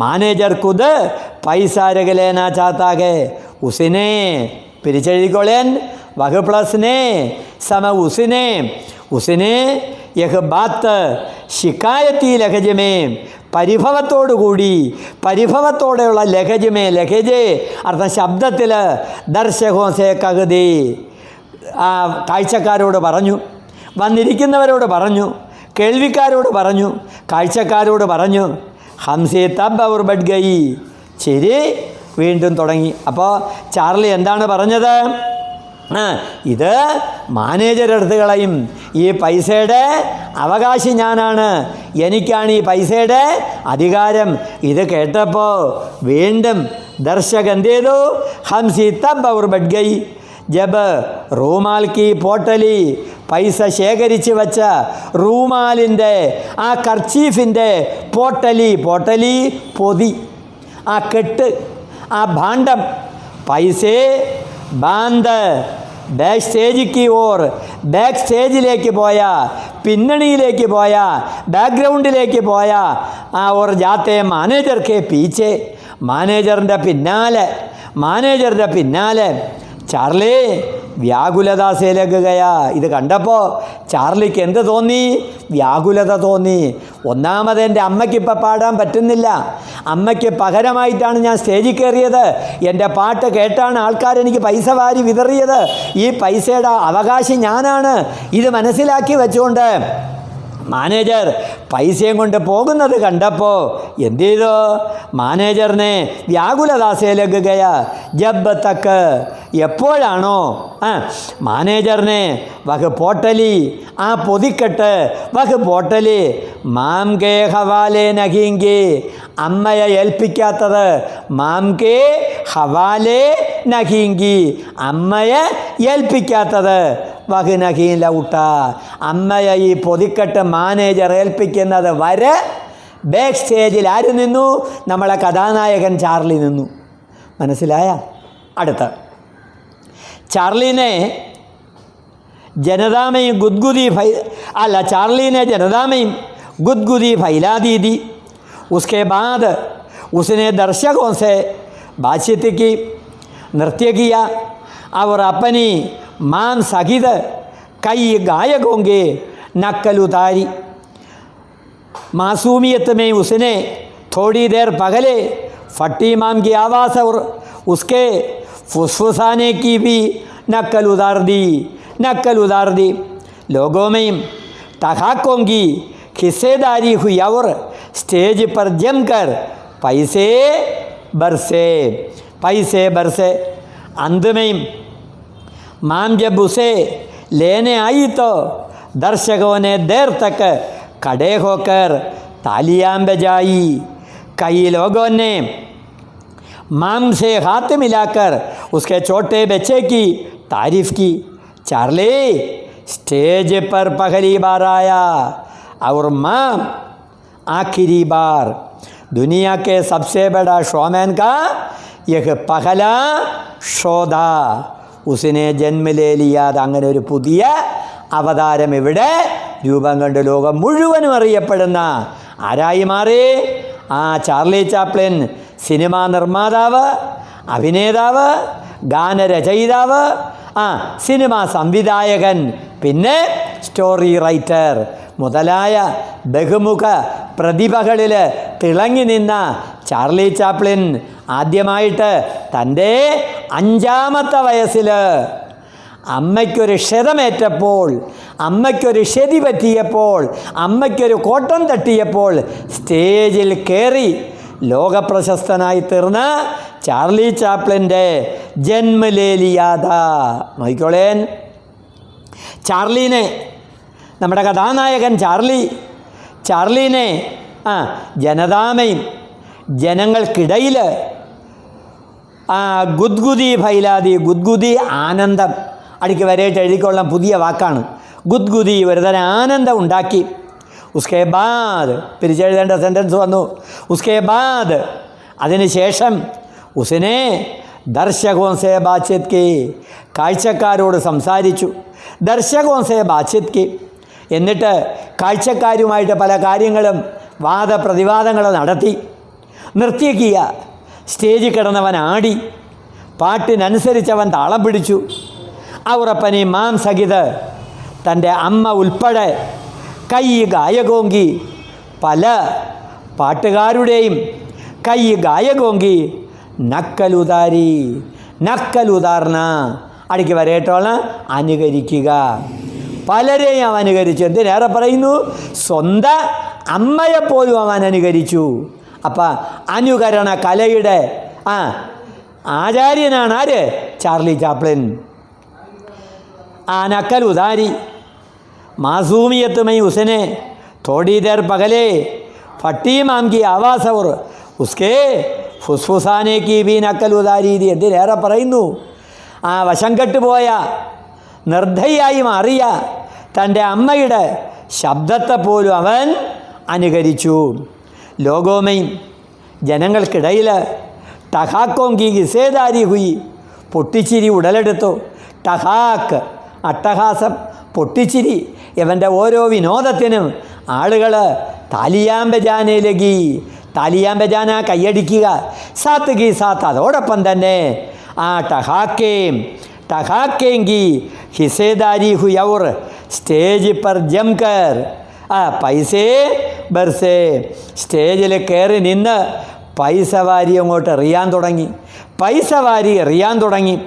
മാനേജർ കുത് പൈസ രഗലേനാ ചാത്താകെ, ഉസിനെ പിരിച്ചെഴുതിക്കോളേൻ, വഹ് പ്ലസ്നെ സമ ഉസിനെ, ഉസിനെ യഹ് ബാത്ത് ശിക്കായത്തി ലഹജമേ, പരിഭവത്തോടുകൂടി, പരിഭവത്തോടെയുള്ള ലഹജമേ, ലഹജേ അർത്ഥം ശബ്ദത്തിൽ, ദർശകോസേ കഹദി, കാഴ്ചക്കാരോട് പറഞ്ഞു, വന്നിരിക്കുന്നവരോട് പറഞ്ഞു, കേൾവിക്കാരോട് പറഞ്ഞു, കാഴ്ചക്കാരോട് പറഞ്ഞു. ഹംസി തബ് അവർ ബഡ് ഗയി, ചിരി വീണ്ടും തുടങ്ങി. അപ്പോൾ ചാർലി എന്താണ് പറഞ്ഞത്? ഇത് മാനേജർ എടുത്ത് കളയും, ഈ പൈസയുടെ അവകാശി ഞാനാണ്, എനിക്കാണ് ഈ പൈസയുടെ അധികാരം. ഇത് കേട്ടപ്പോൾ വീണ്ടും ദർശകൻ എന്ത് ചെയ്തു? ഹംസി തബ് അവർ ബഡ് ഗയി, ജബ് റൂമാൽ കി പോട്ടലി, പൈസ ശേഖരിച്ച് വച്ച റൂമാലിൻ്റെ കർച്ചീഫിൻ്റെ പോട്ടലി, പോട്ടലി പൊതി, കെട്ട്, ഭാണ്ഡം, പൈസേ ബാന്ത് ബാക്ക് സ്റ്റേജിക്ക് ഓർ, ബാക്ക് സ്റ്റേജിലേക്ക് പോയ, പിന്നണിയിലേക്ക് പോയ, ബാക്ക്ഗ്രൗണ്ടിലേക്ക് പോയ ഓർ ജാത്തെ മാനേജർ കെ പീച്ചെ, മാനേജറിൻ്റെ പിന്നാലെ, മാനേജറിൻ്റെ പിന്നാലെ. ചാർലി വ്യാകുലതാസേ ലഗുകയാ. ഇത് കണ്ടപ്പോൾ ചാർലിക്ക് എന്ത് തോന്നി? വ്യാകുലത തോന്നി. ഒന്നാമത് എൻ്റെ അമ്മയ്ക്ക് ഇപ്പം പാടാൻ പറ്റുന്നില്ല, അമ്മയ്ക്ക് പകരമായിട്ടാണ് ഞാൻ സ്റ്റേജിൽ കയറിയത്, എൻ്റെ പാട്ട് കേട്ടാണ് ആൾക്കാർ എനിക്ക് പൈസ വാരി വിതറിയത്, ഈ പൈസയുടെ അവകാശി ഞാനാണ്. ഇത് മനസ്സിലാക്കി വെച്ചുകൊണ്ട് മാനേജർ പൈസയും കൊണ്ട് പോകുന്നത് കണ്ടപ്പോൾ എന്ത് ചെയ്തു? മാനേജറിനെ വ്യാകുലതാസേ ലഗുകയ. ജബ് തക്ക്, എപ്പോഴാണോ മാനേജറിനെ വഹ് പോട്ടലി, പൊതിക്കെട്ട്, വഹ് പോട്ടലി മാം കെ ഹവാലെ നഹീങ്കി, അമ്മയെ ഏൽപ്പിക്കാത്തത്, മാം കെ ഹവാലെ നഹീങ്കി, അമ്മയെ ഏൽപ്പിക്കാത്തത്, വഹ് നഹീൻ ലൗട്ട, അമ്മയെ ഈ പൊതിക്കെട്ട് മാനേജർ ഏൽപ്പിക്കുന്നത് വരെ ബാക്ക് സ്റ്റേജിൽ ആര് നിന്നു? നമ്മളെ കഥാനായകൻ ചാർലി നിന്നു. മനസ്സിലായ? അടുത്ത് ചാർലിനെ जनता गुदगुदी अल्लाह चार्ली ने जनता में गुदगुदी फैला दी थी। उसके बाद उसने दर्शकों से बातचीत की, नृत्य किया और अपनी मान सहित कई गायकों के नक्ल उतारी। मासूमियत में उसने थोड़ी देर पहले फट्टी इमाम की आवाज़ और उसके फुसफुसाने की भी नक्ल उतार दी। लोगों में ठहाकों की हिस्सेदारी हुई और स्टेज पर जमकर पैसे बरसे। अंत में माम जब उसे लेने आई तो दर्शकों ने देर तक खड़े होकर तालियां बजाई। कई लोगों ने माम से हाथ मिलाकर उसके छोटे बच्चे की तारीफ की। चार्ली स्टेज पर पहली बार आया और माम आखिरी बार। दुनिया के सबसे बड़ा शोमैन का यह पहला ഷോ था। ഉസിനെ ജന്മലേ ലിയാത്. അങ്ങനെ ഒരു പുതിയ അവതാരം ഇവിടെ രൂപം കണ്ട് ലോകം മുഴുവനും അറിയപ്പെടുന്ന ആരായി മാറി? ആ ചാർലി ചാപ്ലിൻ സിനിമാ നിർമ്മാതാവ്, അഭിനേതാവ്, ഗാനരചയിതാവ്, സിനിമാ സംവിധായകൻ, പിന്നെ സ്റ്റോറി റൈറ്റർ മുതലായ ബഹുമുഖ പ്രതിഭകളിൽ തിളങ്ങി നിന്ന ചാർലി ചാപ്ലിൻ ആദ്യമായിട്ട് തൻ്റെ 5-ാമത്തെ വയസ്സിൽ അമ്മയ്ക്കൊരു ക്ഷതമേറ്റപ്പോൾ, അമ്മയ്ക്കൊരു ക്ഷതി പറ്റിയപ്പോൾ, അമ്മയ്ക്കൊരു കോട്ടം തട്ടിയപ്പോൾ സ്റ്റേജിൽ കയറി ലോകപ്രശസ്തനായി തീർന്ന ചാർലി ചാപ്ലിൻ്റെ ജന്മലേ ലിയാ താ. നോക്കിക്കോളേൻ, ചാർലീനെ, നമ്മുടെ കഥാനായകൻ ചാർലീനെ ജനതാമയും ജനങ്ങൾക്കിടയിൽ ഗുദ്ഗുദി ഫൈലാദി. ഗുദ്ഗുദി ആനന്ദം, അടിക്ക് വരെയായിട്ട് എഴുതിക്കൊള്ളാൻ പുതിയ വാക്കാണ്. ഗുദ്ഗുദി ഒരുതരം ആനന്ദം ഉണ്ടാക്കി. ഉസ്കെ ബാദ് പിരിച്ചെഴുതേണ്ട സെൻറ്റൻസ് വന്നു. ഉസ്കെ ബാദ് അതിനുശേഷം ഉസിനെ ദർശകോൻ സേ ബാച്ചിത് കി, കാഴ്ചക്കാരോട് സംസാരിച്ചു. ദർശകോൻ സേ ബാച്ചിത് കി, എന്നിട്ട് കാഴ്ചക്കാരുമായിട്ട് പല കാര്യങ്ങളും വാദപ്രതിവാദങ്ങൾ നടത്തി. നൃത്യക്കിയ, സ്റ്റേജിൽ കിടന്നവൻ ആടി, പാട്ടിനനുസരിച്ചവൻ താളം പിടിച്ചു. അവറപ്പനി മാം സഹിത് തൻ്റെ അമ്മ ഉൾപ്പെടെ കൈ ഗായകോങ്കി, പല പാട്ടുകാരുടെയും കൈ ഗായകോങ്കി നക്കലുതാരി. നക്കലുതാർന്ന അടിക്ക് വരേട്ടോളം അനുകരിക്കുക. പലരെയും അവൻ അനുകരിച്ചു. എന്തിനേറെ പറയുന്നു, സ്വന്തം അമ്മയെപ്പോലും അവൻ അനുകരിച്ചു. അപ്പം അനുകരണ കലയുടെ ആചാര്യനാണ് ആര്? Charlie Chaplin. നക്കൽ ഉദാരി मासूमियत में उसने थोड़ी देर पहले फटी माम की आवाज़ और उसके फुसफुसाने की भी नकल उदारी थी. എന്തിനേറെ പറയുന്നു, വശം കെട്ടുപോയ നിർദ്ധയായി മാറിയ തൻ്റെ അമ്മയുടെ ശബ്ദത്തെപ്പോലും അവൻ അനുകരിച്ചു. ലോകോമയും ജനങ്ങൾക്കിടയിൽ ടഹാക്കോങ്കി ഗിസേദാരി ഹുയി, പൊട്ടിച്ചിരി ഉടലെടുത്തു. ടഹാക്ക് അട്ടഹാസം, പൊട്ടിച്ചിരി. ഇവൻ്റെ ഓരോ വിനോദത്തിനും ആളുകൾ താലിയാൻ ബജാനയിലേക്ക്, താലിയാൻ ബജാന കൈയടിക്കുക, സാത്ത് കി സാത്ത് അതോടൊപ്പം തന്നെ ടഹാക്കേങ്കി ഹിസേദാരി ഹുയി ഔർ സ്റ്റേജ് പർ ജംകർ പൈസേ ബർസേ, സ്റ്റേജിൽ കയറി നിന്ന് പൈസ വാരി അങ്ങോട്ട് എറിയാൻ തുടങ്ങി. പൈസ വാരി എറിയാൻ തുടങ്ങി.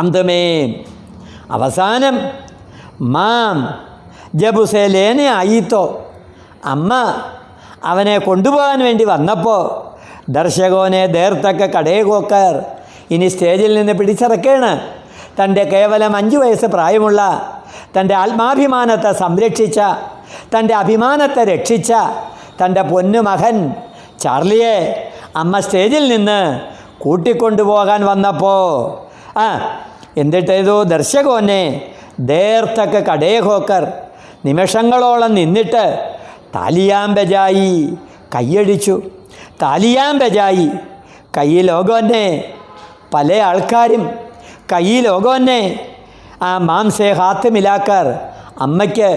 അന്തമേ അവസാനം മാം ജബുസേ ലേനെ ആയിത്തോ, അമ്മ അവനെ കൊണ്ടുപോകാൻ വേണ്ടി വന്നപ്പോൾ ദർശകോനെ ദേർത്തക്ക കടേകോക്കർ, ഇനി സ്റ്റേജിൽ നിന്ന് പിടിച്ചിറക്കുകയാണ്. തൻ്റെ കേവലം 5 വയസ്സ് പ്രായമുള്ള, തൻ്റെ ആത്മാഭിമാനത്തെ സംരക്ഷിച്ച, തൻ്റെ അഭിമാനത്തെ രക്ഷിച്ച തൻ്റെ പൊന്നുമകൻ ചാർലിയെ അമ്മ സ്റ്റേജിൽ നിന്ന് കൂട്ടിക്കൊണ്ടുപോകാൻ വന്നപ്പോൾ എന്നിട്ടേതോ ദർശകോനെ ദേർത്തക്ക കടേഹോക്കർ, നിമിഷങ്ങളോളം നിന്നിട്ട് താലിയാൻ ബജായി, കൈയടിച്ചു. താലിയാൻ ബജായി, കൈ ലോകോന്നെ, പല ആൾക്കാരും കൈ ലോകോന്നെ മാംസേ ഹാത്ത് മിലാക്കർ, അമ്മയ്ക്ക്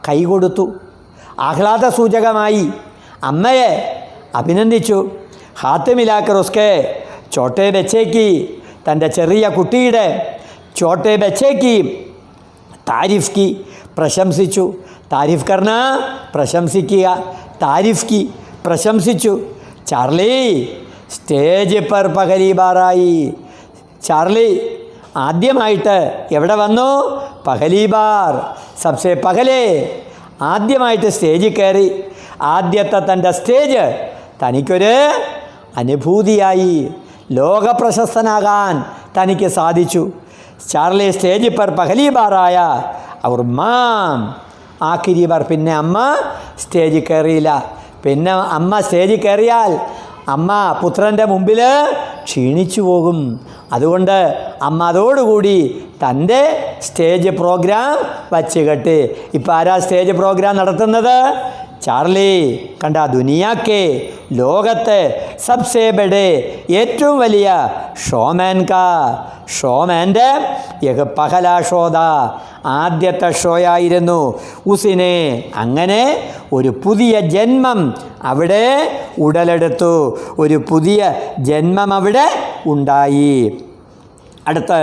കൈ കൊടുത്തു. ആഹ്ലാദ സൂചകമായി അമ്മയെ അഭിനന്ദിച്ചു. ഹാത്ത് മിലാക്കർ ഉസ്കെ ചോട്ടെ ബച്ചേക്ക്, തൻ്റെ ചെറിയ കുട്ടിയുടെ ചോട്ടെ ബച്ചേക്ക് താരിഫ് കി, പ്രശംസിച്ചു. താരിഫ് കർണ, പ്രശംസിക്കുക. താരിഫ് കി, പ്രശംസിച്ചു. ചാർലി സ്റ്റേജ് പർ പഹലി ബാറായി, ചാർലി ആദ്യമായിട്ട് എവിടെ വന്നു? പഹലി ബാർ, സബ്സെ പഹലേ, ആദ്യമായിട്ട് സ്റ്റേജിൽ കയറി. ആദ്യത്തെ തൻ്റെ സ്റ്റേജ് തനിക്കൊരു അനുഭൂതിയായി. ലോകപ്രശസ്തനാകാൻ തനിക്ക് സാധിച്ചു. ചാർലി സ്റ്റേജ് പർ പഹലി ബാറായ അവർ മാം ആഖിരി ബാർ. പിന്നെ അമ്മ സ്റ്റേജിൽ കയറിയില്ല. പിന്നെ അമ്മ സ്റ്റേജിൽ കയറിയാൽ അമ്മ പുത്രൻ്റെ മുമ്പിൽ ക്ഷീണിച്ചു പോകും. അതുകൊണ്ട് അമ്മ അതോടുകൂടി തൻ്റെ സ്റ്റേജ് പ്രോഗ്രാം വച്ച് കെട്ടി. ഇപ്പം ആരാ സ്റ്റേജ് പ്രോഗ്രാം നടത്തുന്നത്? ചാർലി. കണ്ട, ദുനിയാക്കെ ലോകത്തെ സബ്സേ ബഡേ ഏറ്റവും വലിയ ഷോമാൻ്റെ പഹലാ ഷോദ ആദ്യത്തെ ഷോയായിരുന്നു. ഉസിനെ അങ്ങനെ ഒരു പുതിയ ജന്മം അവിടെ ഉടലെടുത്തു. ഒരു പുതിയ ജന്മം അവിടെ ഉണ്ടായി. അടുത്ത്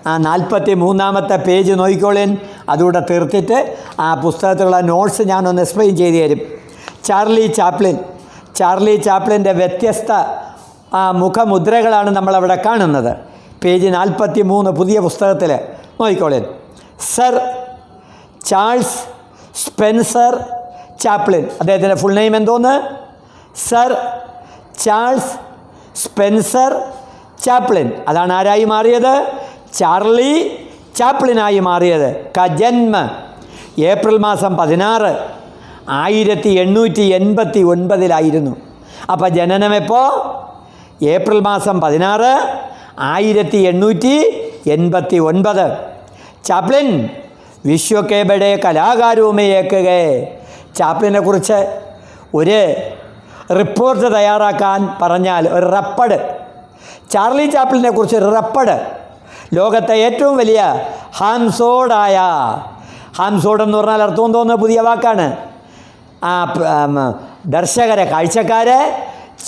ആ 43-ാമത്തെ പേജ് നോക്കിക്കോളേൻ. അതുകൂടെ തീർത്തിട്ട് ആ പുസ്തകത്തിലുള്ള നോട്ട്സ് ഞാനൊന്ന് എക്സ്പ്ലെയിൻ ചെയ്തു തരും. ചാർലി ചാപ്ലിൻ്റെ വ്യത്യസ്ത മുഖമുദ്രകളാണ് നമ്മളവിടെ കാണുന്നത്. പേജ് 43 പുതിയ പുസ്തകത്തിൽ നോക്കിക്കോളേൻ. Sir Charles Spencer Chaplin. അദ്ദേഹത്തിൻ്റെ ഫുൾ നെയിം എന്തോന്ന്? Sir Charles Spencer Chaplin. അതാണ് ആരായി മാറിയത്? ചാർലി ചാപ്ലിനായി മാറിയത്. ജന്മ ഏപ്രിൽ മാസം 16, 1889 അപ്പോൾ ജനനം എപ്പോൾ? ഏപ്രിൽ മാസം 16, 1889. ചാപ്ലിൻ വിശ്വക്കെ ബഡേ കലാകാരവുമേ ഏക്കുകെ. ചാപ്ലിനെ കുറിച്ച് ഒരു റിപ്പോർട്ട് തയ്യാറാക്കാൻ പറഞ്ഞാൽ ഒരു റപ്പഡ്, ചാർലി ചാപ്ലിനെ കുറിച്ച് ഒരു റപ്പഡ്, ലോകത്തെ ഏറ്റവും വലിയ ഹാംസോഡായ, ഹാംസോഡ് എന്ന് പറഞ്ഞാൽ അർത്ഥം തോന്നുന്ന പുതിയ വാക്കാണ്. ദർശകരെ, കാഴ്ചക്കാരെ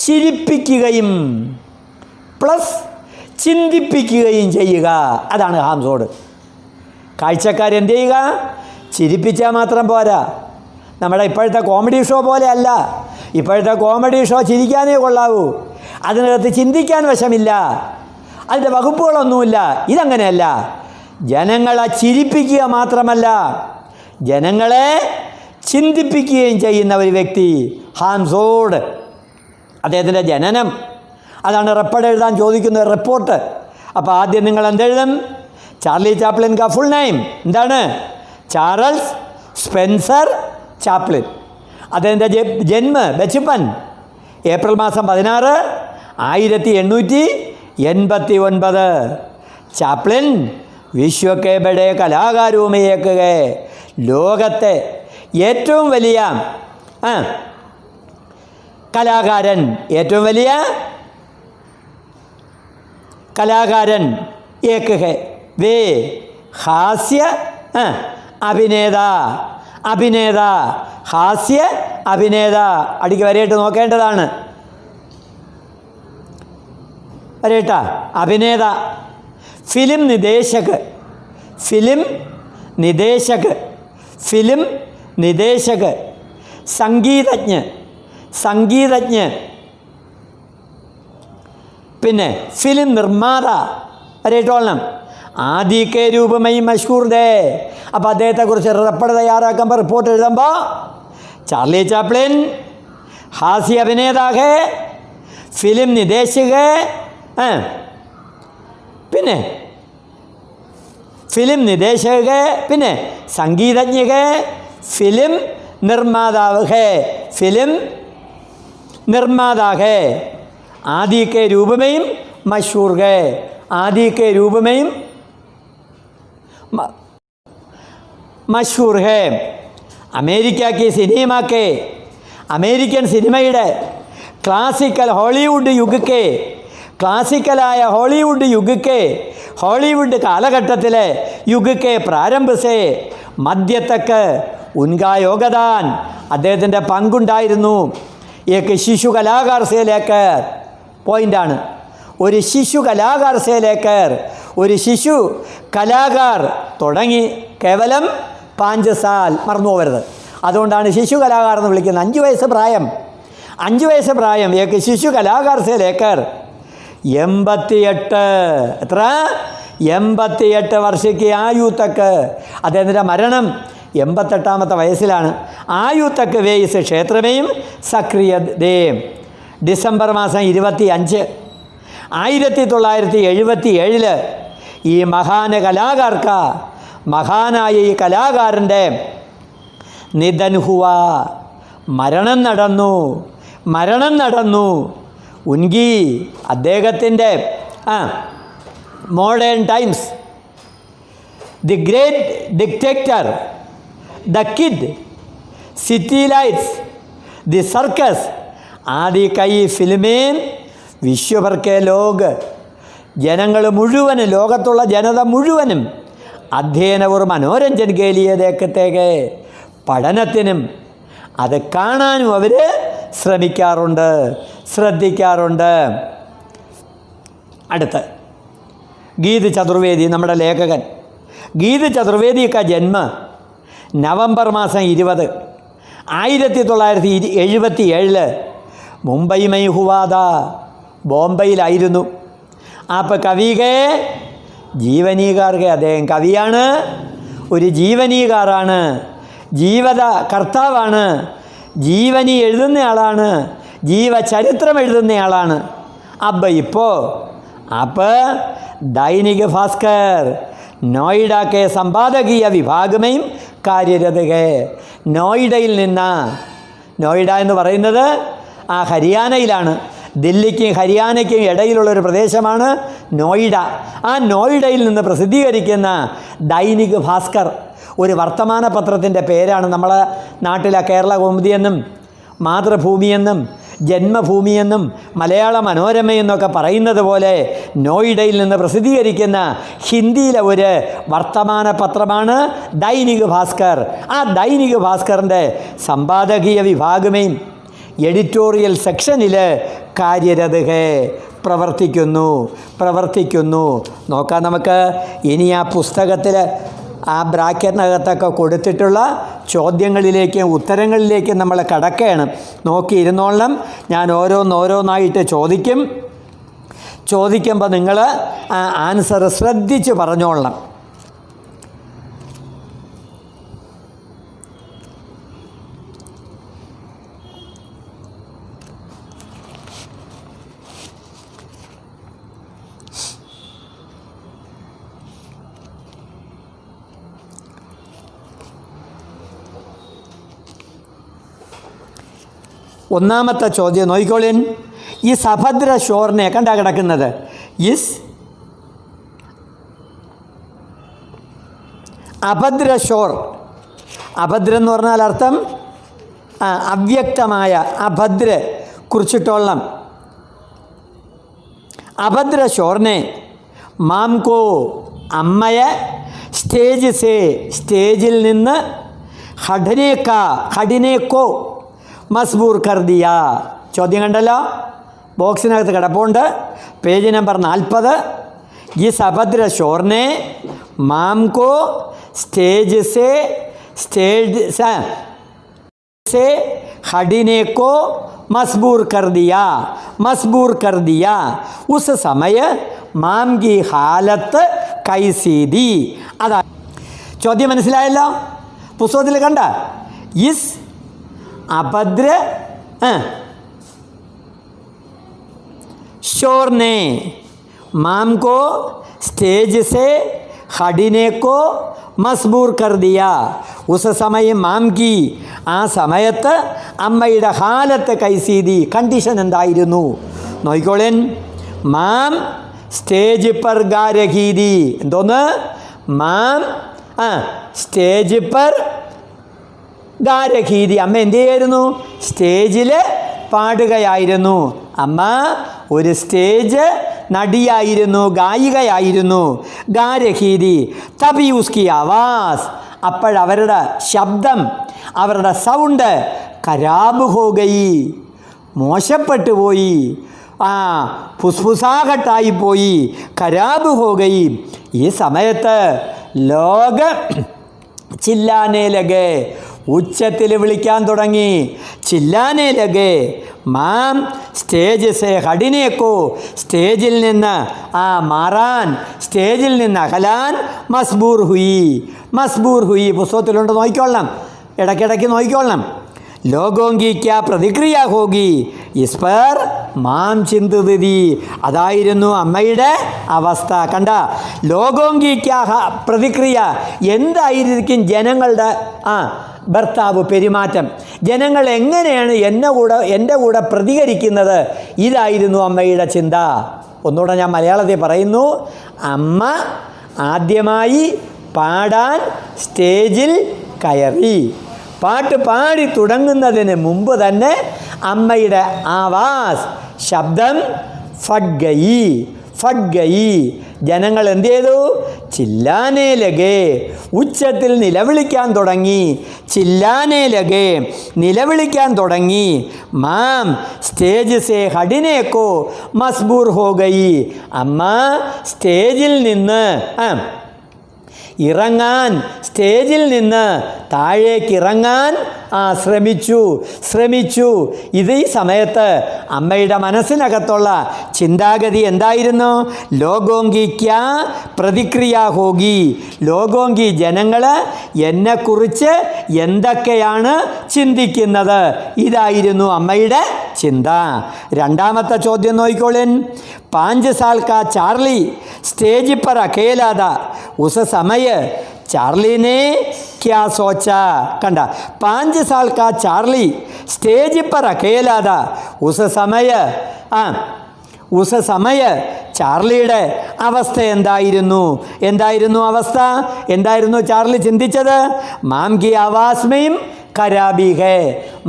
ചിരിപ്പിക്കുകയും പ്ലസ് ചിന്തിപ്പിക്കുകയും ചെയ്യുക, അതാണ് ഹാംസോഡ്. കാഴ്ചക്കാരെന്ത് ചെയ്യുക? ചിരിപ്പിച്ചാൽ മാത്രം പോരാ. നമ്മുടെ ഇപ്പോഴത്തെ കോമഡി ഷോ പോലെ അല്ല. ഇപ്പോഴത്തെ കോമഡി ഷോ ചിരിക്കാനേ കൊള്ളാവൂ, അതിനകത്ത് ചിന്തിക്കാൻ വശമില്ല, അതിൻ്റെ വകുപ്പുകളൊന്നുമില്ല. ഇതങ്ങനെയല്ല. ജനങ്ങളെ ചിരിപ്പിക്കുക മാത്രമല്ല, ജനങ്ങളെ ചിന്തിപ്പിക്കുകയും ചെയ്യുന്ന ഒരു വ്യക്തി ഹാംസോഡ്. അദ്ദേഹത്തിൻ്റെ ജനനം, അതാണ് റെപ്പഡ് എഴുതാൻ ചോദിക്കുന്ന റിപ്പോർട്ട്. അപ്പോൾ ആദ്യം നിങ്ങൾ എന്തെഴുതും? ചാർലി ചാപ്ലിൻ കാ ഫുൾ നെയിം എന്താണ്? ചാർൽസ് സ്പെൻസർ ചാപ്ലിൻ. അദ്ദേഹത്തിൻ്റെ ജന്മ ബച്ചപ്പൻ ഏപ്രിൽ മാസം 16, 1889. ചാപ്ലിൻ വിശ്വക്കെ ബഡേ കലാകാരവുമേക്കുക. ലോകത്തെ ഏറ്റവും വലിയ കലാകാരൻ, ഏറ്റവും വലിയ കലാകാരൻ ഏക് ഹെ. വേ ഹാസ്യ അഭിനേത, ഹാസ്യ അഭിനേത. അടിക്ക് വരയിട്ട് നോക്കേണ്ടതാണ്. വരേട്ട അഭിനേത. ഫിലിം നിദേശക്. സംഗീതജ്ഞ. പിന്നെ ഫിലിം നിർമ്മാത. വരേട്ടോളണം. ആദിക്കെ രൂപമയി മഷ്ഹൂർ ദേ. അപ്പോൾ അദ്ദേഹത്തെക്കുറിച്ച് റെപ്പഡ് തയ്യാറാക്കുമ്പോൾ, റിപ്പോർട്ട് എഴുതുമ്പോൾ ചാർലി ചാപ്ലിൻ ഹാസ്യ അഭിനേതാഹേ, ഫിലിം നിദേശക്, പിന്നെ ഫിലിം നിദേശക്, പിന്നെ സംഗീതജ്ഞക്, ഫിലിം നിർമ്മാതാവ് ഹേ, ആദിക്കെ രൂപമയും മഷൂർ ഹേ. ആദിക്കെ രൂപമയും മഷൂർ ഹേ. അമേരിക്കൻ സിനിമയുടെ ക്ലാസിക്കലായ ഹോളിവുഡ് ഹോളിവുഡ് കാലഘട്ടത്തിലെ യുഗക്കെ പ്രാരംഭസേ മധ്യത്തക്ക് ഉൻകാ യോഗദാൻ, അദ്ദേഹത്തിൻ്റെ പങ്കുണ്ടായിരുന്നു. ഏക്ക് ശിശു കലാകാർ സേലേക്ക് പോയിൻ്റാണ്. ഒരു ശിശു കലാകാർ സേലേക്കർ, ഒരു ശിശു കലാകാർ തുടങ്ങി കേവലം 5 സാൽ, മറന്നു പോകരുത്. അതുകൊണ്ടാണ് ശിശു കലാകാർ എന്ന് വിളിക്കുന്നത്. 5 വയസ്സ് പ്രായം. ഏക്ക് ശിശു കലാകാർ സേലേക്കർ 88, എത്ര? 88 വർഷയ്ക്ക് ആയു തക്ക്. അദ്ദേഹത്തിൻ്റെ മരണം 88ാമത്തെ വയസ്സിലാണ്. ആയു തക്ക് വേയിസ് ക്ഷേത്രമേയും സക്രിയതേയും. ഡിസംബർ മാസം 25, 1977 ഈ മഹാനായ ഈ കലാകാരൻ്റെ നിധൻ ഹുവ, മരണം നടന്നു. ഉൻകി അദ്ദേഹത്തിൻ്റെ Modern Times, the Great Dictator, the Kid, City Lights, the Circus ആദി കൈ ഫിലിമേൻ വിശ്വഭർ കെ ലോക്, ജനങ്ങൾ മുഴുവനും, ലോകത്തുള്ള ജനത മുഴുവനും അധ്യയനവും മനോരഞ്ജൻ കേലിയെ ദേക്കത്തേക്ക് പഠനത്തിനും അത് കാണാനും അവർ ശ്രമിക്കാറുണ്ട്, ശ്രദ്ധിക്കാറുണ്ട്. അടുത്ത് ഗീത് ചതുർവേദി, നമ്മുടെ ലേഖകൻ. ഗീത് ചതുർവേദി കാ ജന്മ നവംബർ മാസം 20, 1977 മുംബൈ മൈ ഹുവാദ, ബോംബെയിലായിരുന്നു. അപ്പോൾ കവികെ ജീവനീകാർക്ക്, അദ്ദേഹം കവിയാണ്, ഒരു ജീവനീകാറാണ്, ജീവിത കർത്താവാണ്, ജീവനി എഴുതുന്നയാളാണ്, ജീവചരിത്രം എഴുതുന്നയാളാണ്. अब ഇപ്പോൾ दैनिक भास्कर നോയിഡ കെ സമ്പാദകീയ വിഭാഗമേയും കാര്യരത് ഹേ. നോയിഡയിൽ നിന്ന്, നോയിഡ എന്ന് പറയുന്നത് ഹരിയാനയിലാണ്, ദില്ലിക്കും ഹരിയാനയ്ക്കും ഇടയിലുള്ളൊരു പ്രദേശമാണ് നോയിഡ. ആ നോയിഡയിൽ നിന്ന് പ്രസിദ്ധീകരിക്കുന്ന ദൈനിക് ഭാസ്കർ ഒരു വർത്തമാന പത്രത്തിൻ്റെ പേരാണ്. നമ്മളെ നാട്ടിലെ കേരള കൗമുദിയെന്നും മാതൃഭൂമിയെന്നും ജന്മഭൂമിയെന്നും മലയാള മനോരമയെന്നൊക്കെ പറയുന്നത് പോലെ നോയിഡയിൽ നിന്ന് പ്രസിദ്ധീകരിക്കുന്ന ഹിന്ദിയിലെ ഒരു വർത്തമാന പത്രമാണ് ദൈനിക് ഭാസ്കർ. ആ ദൈനിക് ഭാസ്കറിൻ്റെ സമ്പാദകീയ വിഭാഗമേയും എഡിറ്റോറിയൽ സെക്ഷനിൽ കാര്യരത് ഹേ, പ്രവർത്തിക്കുന്നു. നോക്കാം നമുക്ക്. ഇനി ആ പുസ്തകത്തിൽ ആ ബ്രാക്കറ്റിനകത്തൊക്കെ കൊടുത്തിട്ടുള്ള ചോദ്യങ്ങളിലേക്കും ഉത്തരങ്ങളിലേക്കും നമ്മൾ കടക്കുകയാണ്. നോക്കിയിരുന്നോളണം. ഞാൻ ഓരോന്നായിട്ട് ചോദിക്കുമ്പോൾ നിങ്ങൾ ആ ആൻസർ ശ്രദ്ധിച്ച് പറഞ്ഞോളണം. ഒന്നാമത്തെ ചോദ്യം നോക്കിക്കോളിൻ. ഈ സഭദ്ര ഷോറിനെ കണ്ടാ കിടക്കുന്നത്. അഭദ്ര ഷോർ, അഭദ്ര എന്ന് പറഞ്ഞാൽ അർത്ഥം അവ്യക്തമായ, അഭദ്ര കുറിച്ചിട്ടോളം. അഭദ്ര ഷോറിനെ മാംകോ അമ്മയെ സ്റ്റേജിൽ നിന്ന് ഹഡിനേക്കോ മസ്ബൂർ കർ ദിയ. ചോദ്യം കണ്ടല്ലോ, ബോക്സിനകത്ത് കിടപ്പുണ്ട്. Page number 40. ഈ അഭദ്ര ഷോറിനെ മാംകോ സ്റ്റേജ് से हडिने को मजबूर कर दिया. उस समय മാം की हालत कैसी थी. അതാ ചോദ്യം മനസ്സിലായല്ലോ, പുസ്തകത്തിൽ കണ്ട. ഇസ് अभद्र शोर ने माम को स्टेज से हटने को मजबूर कर दिया. उस समय माम की ആ സമയത്ത് അമ്മയുടെ ഹാലത്ത് കൈസീതി, കണ്ടീഷൻ എന്തായിരുന്നു നോക്കിക്കോളേൻ. മാം സ്റ്റേജ് പർ ഗാരഹീതി. എന്തോന്ന്? മാം സ്റ്റേജ് പർ ഗാരഹീതി. അമ്മ എന്ത് ചെയ്യായിരുന്നു? സ്റ്റേജിൽ പാടുകയായിരുന്നു. അമ്മ ഒരു സ്റ്റേജ് നടിയായിരുന്നു, ഗായികയായിരുന്നു. ഗാരഹീതി തബി ഉസ്കി ആവാസ്. അപ്പോഴവരുടെ ശബ്ദം, അവരുടെ സൗണ്ട് ഖരാബ് ഹോ ഗയി, മോശപ്പെട്ടു പോയി, ഫുസ്ഫുസാകട്ടായിപ്പോയി, ഖരാബ് ഹോ ഗയി. ഈ സമയത്ത് ലോക ചില്ലാനെ ലഗേ, ഉച്ചത്തിൽ വിളിക്കാൻ തുടങ്ങി. ചില്ലാനെ ലഗേ. മാം സ്റ്റേജ് സേ ഹടിനേക്കോ, സ്റ്റേജിൽ നിന്ന് മാറാൻ, സ്റ്റേജിൽ നിന്ന് അകലാൻ മസ്ബൂർ ഹുയി. പുസ്തകത്തിലുണ്ട്, നോക്കിക്കൊള്ളണം, ഇടയ്ക്കിടയ്ക്ക് നോക്കിക്കൊള്ളണം. ലോഗോങ്കി ക്യാ പ്രതിക്രിയ ഹോഗി ഇസ് പർ മാം ചിന്തതി. അതായിരുന്നു അമ്മയുടെ അവസ്ഥ. കണ്ട, ലോകോംഗിക്കാഹ പ്രതിക്രിയ. എന്തായിരിക്കും ജനങ്ങളുടെ ഭർത്താവ് പെരുമാറ്റം, ജനങ്ങൾ എങ്ങനെയാണ് എൻ്റെ കൂടെ പ്രതികരിക്കുന്നത്, ഇതായിരുന്നു അമ്മയുടെ ചിന്ത. ഒന്നുകൂടെ ഞാൻ മലയാളത്തിൽ പറയുന്നു. അമ്മ ആദ്യമായി പാടാൻ സ്റ്റേജിൽ കയറി. പാട്ട് പാടി തുടങ്ങുന്നതിന് മുമ്പ് തന്നെ അമ്മയുടെ ആവാസ്, ശബ്ദം ഫഡ്ഗയി ഫഡ്ഗയി. ജനങ്ങൾ എന്ത് ചെയ്തു? ചില്ലാനേ ലഗേ, ഉച്ചത്തിൽ നിലവിളിക്കാൻ തുടങ്ങി. ചില്ലാനേ ലഗേ, നിലവിളിക്കാൻ തുടങ്ങി. മാം സ്റ്റേജ് സേ ഹടിനേക്കോ മസ്ബൂർ ഹോ ഗയി. അമ്മ സ്റ്റേജിൽ നിന്ന് ഇറങ്ങാൻ, സ്റ്റേജിൽ നിന്ന് താഴേക്ക് ഇറങ്ങാൻ ശ്രമിച്ചു. ഇത് ഈ സമയത്ത് അമ്മയുടെ മനസ്സിനകത്തുള്ള ചിന്താഗതി എന്തായിരുന്നു? ലോകോംഗിക്ക പ്രതിക്രിയ ഹോഗി. ലോകോംഗി, ജനങ്ങൾ എന്നെക്കുറിച്ച് എന്തൊക്കെയാണ് ചിന്തിക്കുന്നത്, ഇതായിരുന്നു അമ്മയുടെ ചിന്ത. രണ്ടാമത്തെ ചോദ്യം നോക്കിക്കോളേൻ. 5 साल का चार्ली स्टेज पर अकेला था, उस समय चार्ली ने क्या सोचा? കണ്ട, 5 साल का चार्ली स्टेज पर अकेला था, उस समय ചാർലിയുടെ അവസ്ഥ എന്തായിരുന്നു അവസ്ഥ? എന്തായിരുന്നു ചാർലി ചിന്തിച്ചത്? മാം കി ആവാസ്മയും കരാബി ഹേ,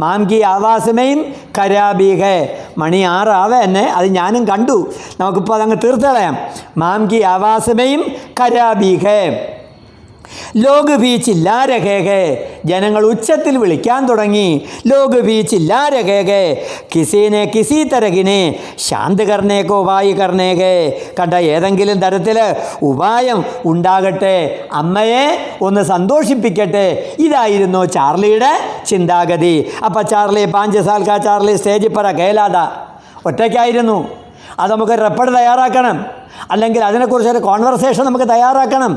മാം കി ആവാസ്മയും കരാബി ഹേ. മണി 6 ആവേ എന്നെ, അത് ഞാനും കണ്ടു. നമുക്കിപ്പോൾ അതങ്ങ് തീർത്ത് കളയാം. മാം കി ആവാസ്മയും കരാബി ഹേ. ലോക് ഭീ ചില്ലാ രഹേ ഹേ, ജനങ്ങൾ ഉച്ചത്തിൽ വിളിക്കാൻ തുടങ്ങി. ലോക് ഭീ ചില്ലാ രഹേ ഹേ, കിസീനെ കിസി തരകിനെ ശാന്ത് കർണേക്കോ ഉപായി കർണേ ഹേ. കണ്ട, ഏതെങ്കിലും തരത്തിൽ ഉപായം ഉണ്ടാകട്ടെ, അമ്മയെ ഒന്ന് സന്തോഷിപ്പിക്കട്ടെ, ഇതായിരുന്നു ചാർലിയുടെ ചിന്താഗതി. അപ്പം ചാർലി 5 साल का ചാർലി സ്റ്റേജിൽ പറ കേലാത ഒറ്റയ്ക്കായിരുന്നു. അത് നമുക്ക് റെക്കോർഡ് തയ്യാറാക്കണം, അല്ലെങ്കിൽ അതിനെക്കുറിച്ചൊരു കോൺവെർസേഷൻ നമുക്ക് തയ്യാറാക്കണം.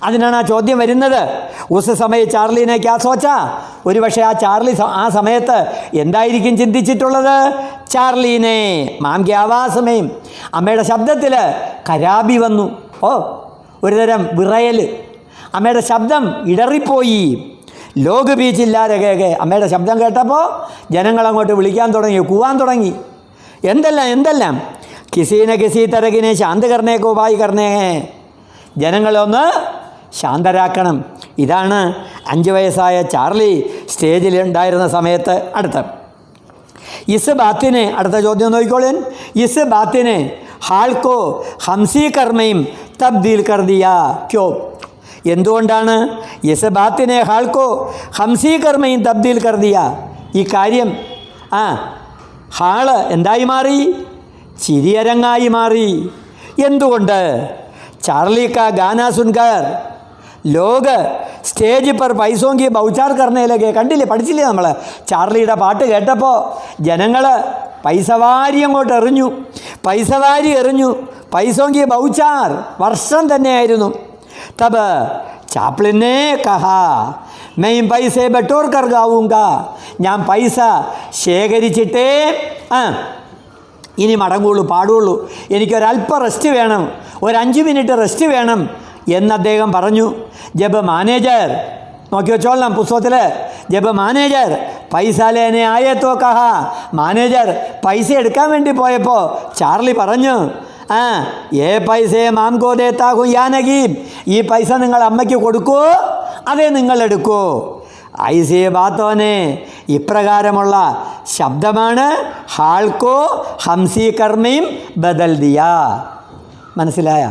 അതിനാണ് ആ ചോദ്യം വരുന്നത്. ഉസ് സമയം ചാർലിനെ ക്യാ സോച്ചാ? ഒരുപക്ഷെ ആ ചാർലി ആ സമയത്ത് എന്തായിരിക്കും ചിന്തിച്ചിട്ടുള്ളത്? ചാർലീനെ മാം കി ആവാസമേയും, അമ്മയുടെ ശബ്ദത്തിൽ കരാബി വന്നു. ഒരുതരം വിറയൽ, അമ്മയുടെ ശബ്ദം ഇടറിപ്പോയി. ലോക് ബീച്ചില്ലാരകെ, അമ്മയുടെ ശബ്ദം കേട്ടപ്പോൾ ജനങ്ങളങ്ങോട്ട് വിളിക്കാൻ തുടങ്ങി, കൂവാൻ തുടങ്ങി. എന്തെല്ലാം കിസീനെ കിസി തരകിനെ ശാന്ത് കർണേക്കോ ഉപായി കർണേ, ജനങ്ങളൊന്ന് ശാന്തരാക്കണം. ഇതാണ് 5 വയസ്സായ ചാർലി സ്റ്റേജിൽ ഉണ്ടായിരുന്ന സമയത്ത്. ഇസ് ബാത്തിനെ, അടുത്ത ചോദ്യം നോക്കിക്കോളേൻ. ഇസ് ബാത്തിനെ ഹാൾക്കോ ഹംസി കർമ്മയും തബ്ദീൽ കർ ദിയാ ക്യോ? എന്തുകൊണ്ടാണ് ഇസ് ബാത്തിനെ ഹാൾക്കോ ഹംസി കർമ്മയും തബ്ദീൽ കർ ദിയാ? ഈ കാര്യം ഹാള് എന്തായി മാറി? ചിരിയരങ്ങായി മാറി. എന്തുകൊണ്ട്? चार्ली का गाना सुनकर लोग സ്റ്റേജ് पर पैसों की ബൗച്ചാർ करने लगे. കണ്ടില്ലേ, പഠിച്ചില്ലേ നമ്മൾ? ചാർലിയുടെ പാട്ട് കേട്ടപ്പോൾ ജനങ്ങൾ പൈസ വാരി അങ്ങോട്ട് എറിഞ്ഞു. പൈസോം കി ബൗച്ചാർ വർഷം തന്നെയായിരുന്നു. തബ് ചാപ്ലിനെ കഹാ മെയിൻ പൈസ ബട്ടോർ കർ ഗാവൂങ്ക, ഞാൻ പൈസ ശേഖരിച്ചിട്ടേ ഇനി മടങ്ങുള്ളൂ, പാടുള്ളൂ, എനിക്കൊരല്പം റെസ്റ്റ് വേണം, ഒരു 5 മിനിറ്റ് റെസ്റ്റ് വേണം എന്ന് അദ്ദേഹം പറഞ്ഞു. ജബ് മാനേജർ, നോക്കി വെച്ചോളാം പുസ്തകത്തിൽ, ജബ് മാനേജർ പൈസ ലേനെ ആയേത്തോ കഹ, മാനേജർ പൈസ എടുക്കാൻ വേണ്ടി പോയപ്പോൾ ചാർലി പറഞ്ഞു, ഏ പൈസയെ മാം കോ ദേത്താഹു യാ നഗീബ്, ഈ പൈസ നിങ്ങൾ അമ്മയ്ക്ക് കൊടുക്കൂ, അതേ നിങ്ങൾ എടുക്കൂ. ഐസേ ബാത്തോനെ, ഇപ്രകാരമുള്ള ശബ്ദമാണ് ഹാൾക്കോ ഹംസി കർമ്മയും ബദൽ ദിയ. മനസ്സിലായ?